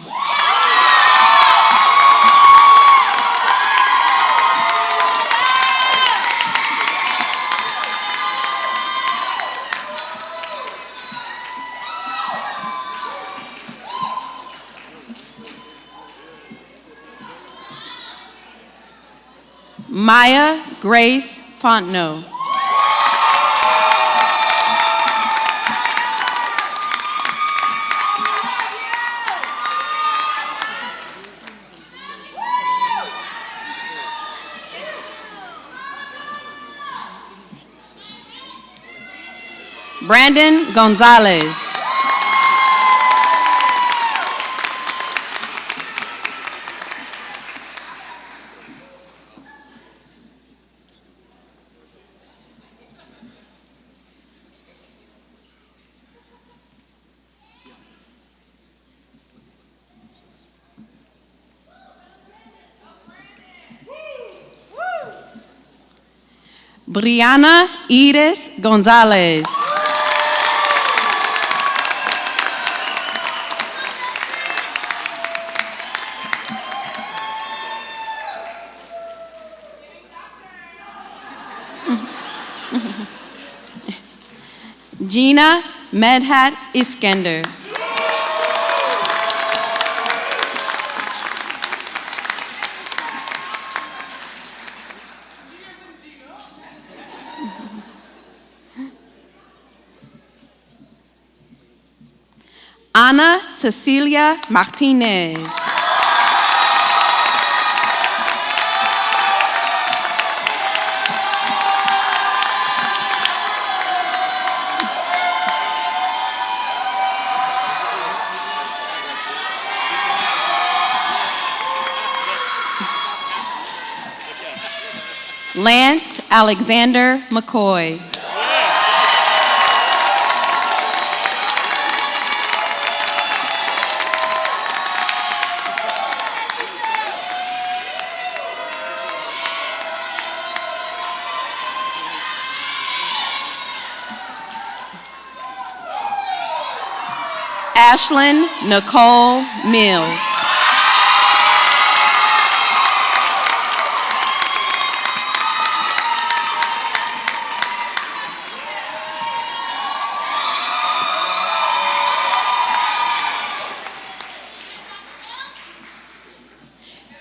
Maya Grace Fontenot. Brandon Gonzalez. Brianna Iris Gonzalez. Gina Medhat Iskender. Ana Cecilia Martinez. Lance Alexander McCoy. Ashlyn Nicole Mills.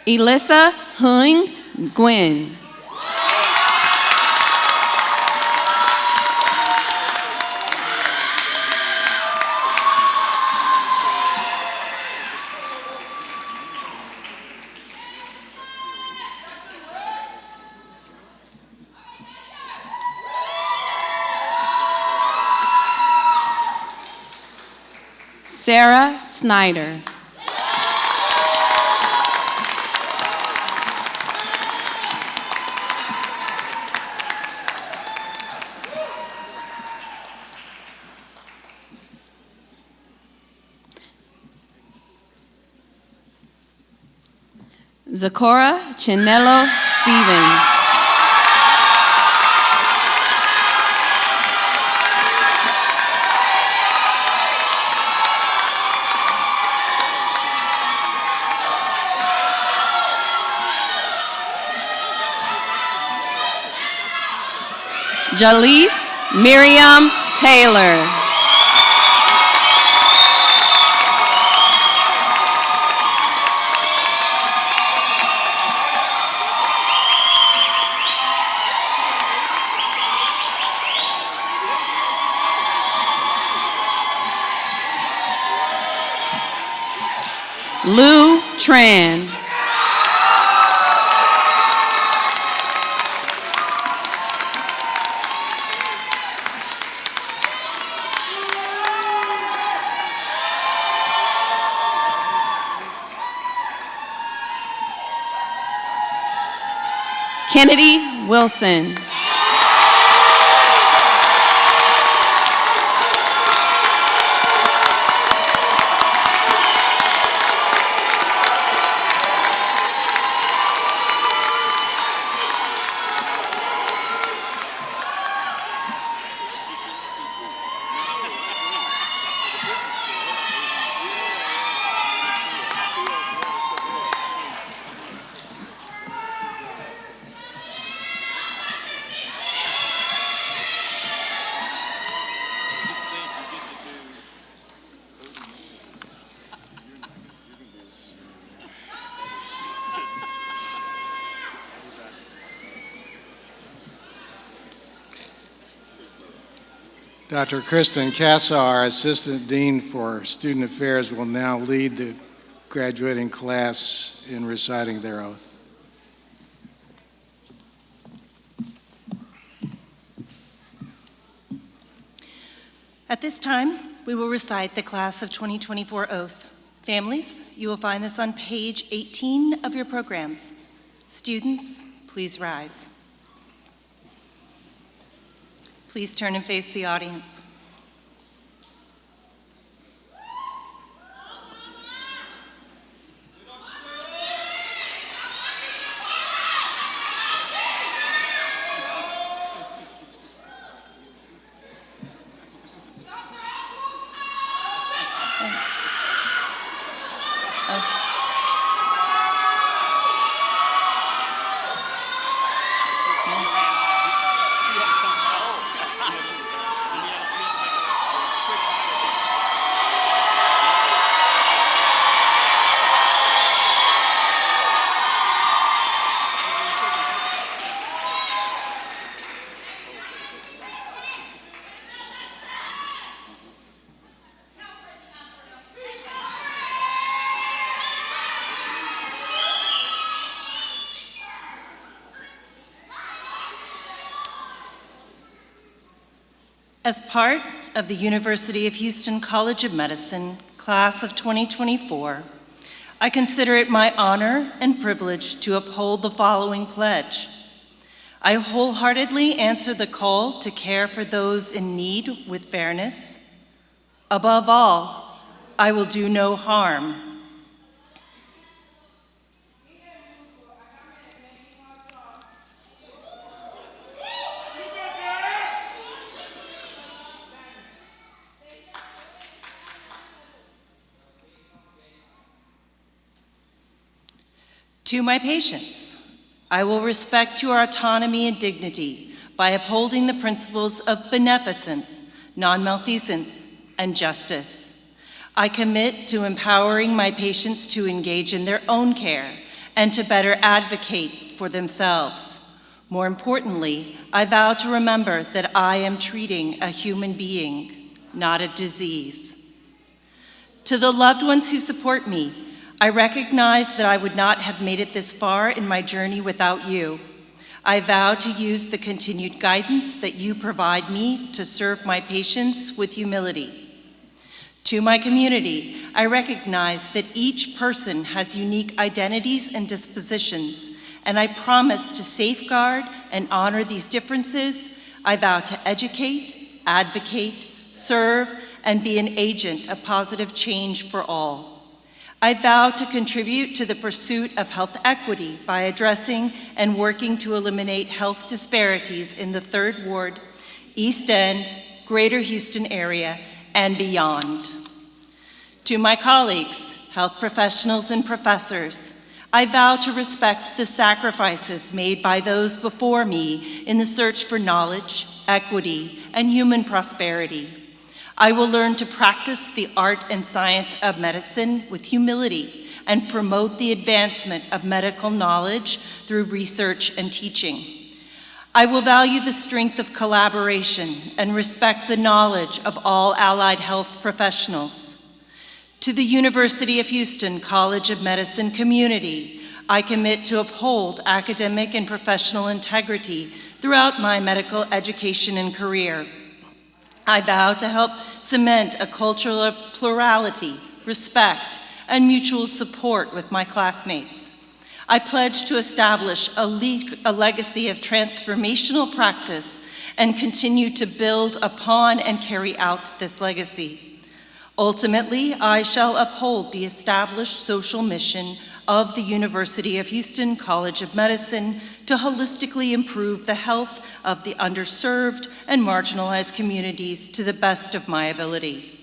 Elissa Hung Nguyen. Sarah Snyder. Zakora Chinelo Stevens. Jalise Miriam Taylor. Lou Tran. Kennedy Wilson. Dr. Kristen Kassaw, our Assistant Dean for Student Affairs, will now lead the graduating class in reciting their oath. At this time, we will recite the Class of 2024 oath. Families, you will find this on page 18 of your programs. Students, please rise. Please turn and face the audience. As part of the University of Houston College of Medicine Class of 2024, I consider it my honor and privilege to uphold the following pledge. I wholeheartedly answer the call to care for those in need with fairness. Above all, I will do no harm. To my patients, I will respect your autonomy and dignity by upholding the principles of beneficence, non-malfeasance, and justice. I commit to empowering my patients to engage in their own care and to better advocate for themselves. More importantly, I vow to remember that I am treating a human being, not a disease. To the loved ones who support me, I recognize that I would not have made it this far in my journey without you. I vow to use the continued guidance that you provide me to serve my patients with humility. To my community, I recognize that each person has unique identities and dispositions, and I promise to safeguard and honor these differences. I vow to educate, advocate, serve, and be an agent of positive change for all. I vow to contribute to the pursuit of health equity by addressing and working to eliminate health disparities in the 3rd Ward, East End, Greater Houston area, and beyond. To my colleagues, health professionals and professors, I vow to respect the sacrifices made by those before me in the search for knowledge, equity, and human prosperity. I will learn to practice the art and science of medicine with humility and promote the advancement of medical knowledge through research and teaching. I will value the strength of collaboration and respect the knowledge of all allied health professionals. To the University of Houston College of Medicine community, I commit to uphold academic and professional integrity throughout my medical education and career. I vow to help cement a culture of plurality, respect, and mutual support with my classmates. I pledge to establish a legacy of transformational practice and continue to build upon and carry out this legacy. Ultimately, I shall uphold the established social mission of the University of Houston College of Medicine to holistically improve the health of the underserved and marginalized communities to the best of my ability.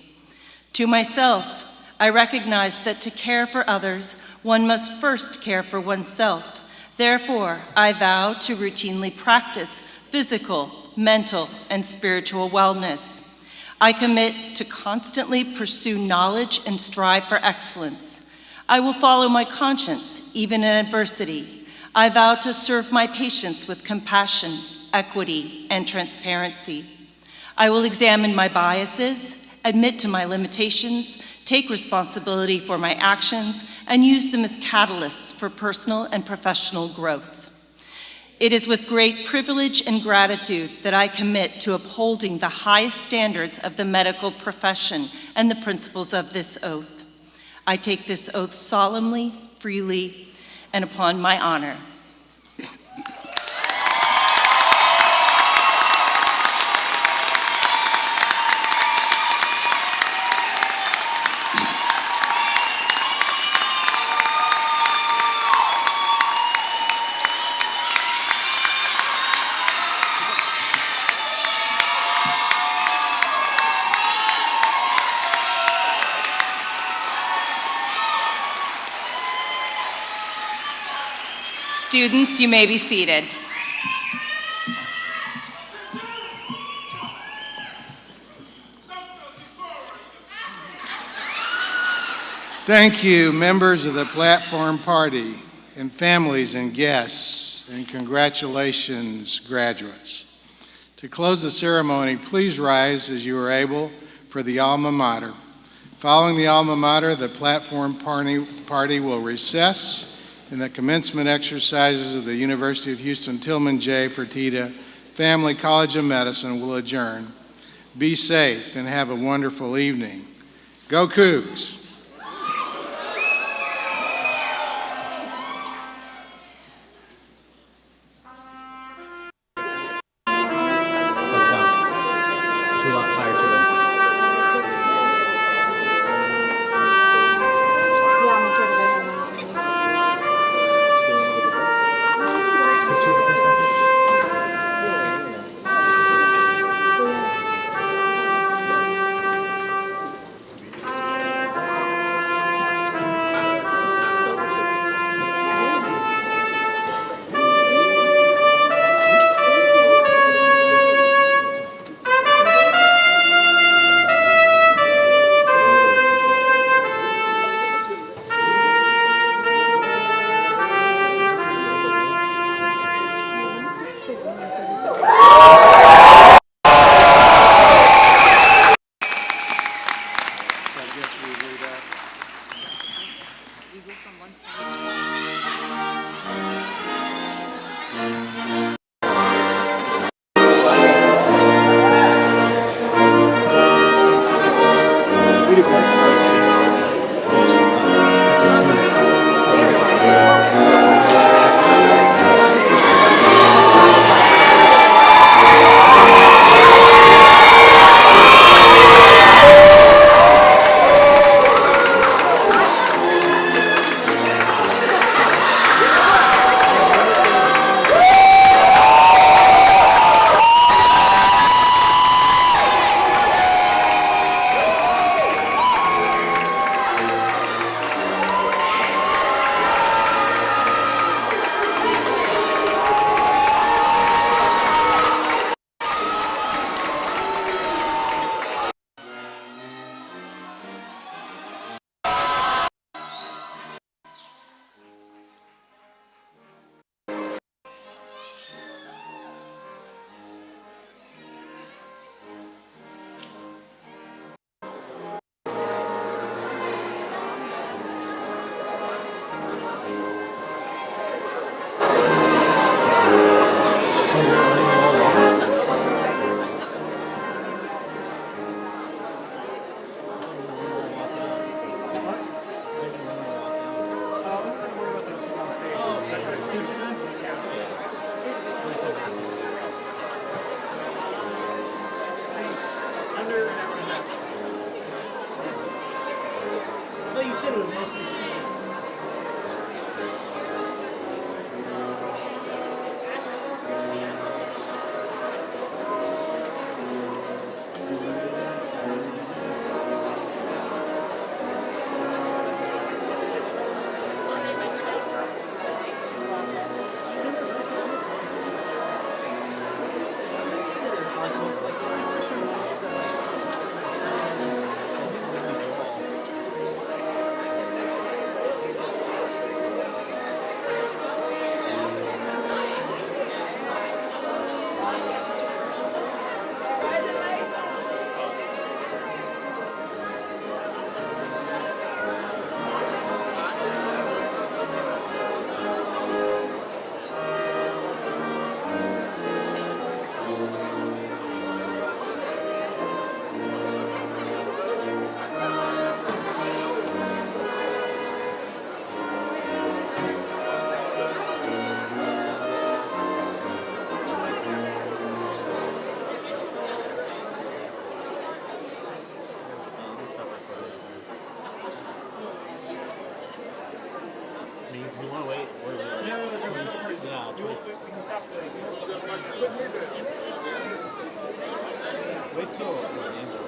To myself, I recognize that to care for others, one must first care for oneself. Therefore, I vow to routinely practice physical, mental, and spiritual wellness. I commit to constantly pursue knowledge and strive for excellence. I will follow my conscience, even in adversity. I vow to serve my patients with compassion, equity, and transparency. I will examine my biases, admit to my limitations, take responsibility for my actions, and use them as catalysts for personal and professional growth. It is with great privilege and gratitude that I commit to upholding the highest standards of the medical profession and the principles of this oath. I take this oath solemnly, freely, and upon my honor. Students, you may be seated. Thank you, members of the platform party, and families and guests, and congratulations, graduates. To close the ceremony, please rise as you are able for the alma mater. Following the alma mater, the platform party will recess, and the commencement exercises of the University of Houston Tilman J. Fertitta Family College of Medicine will adjourn. Be safe and have a wonderful evening. Go Cougs! you want to wait? Yeah. Wait till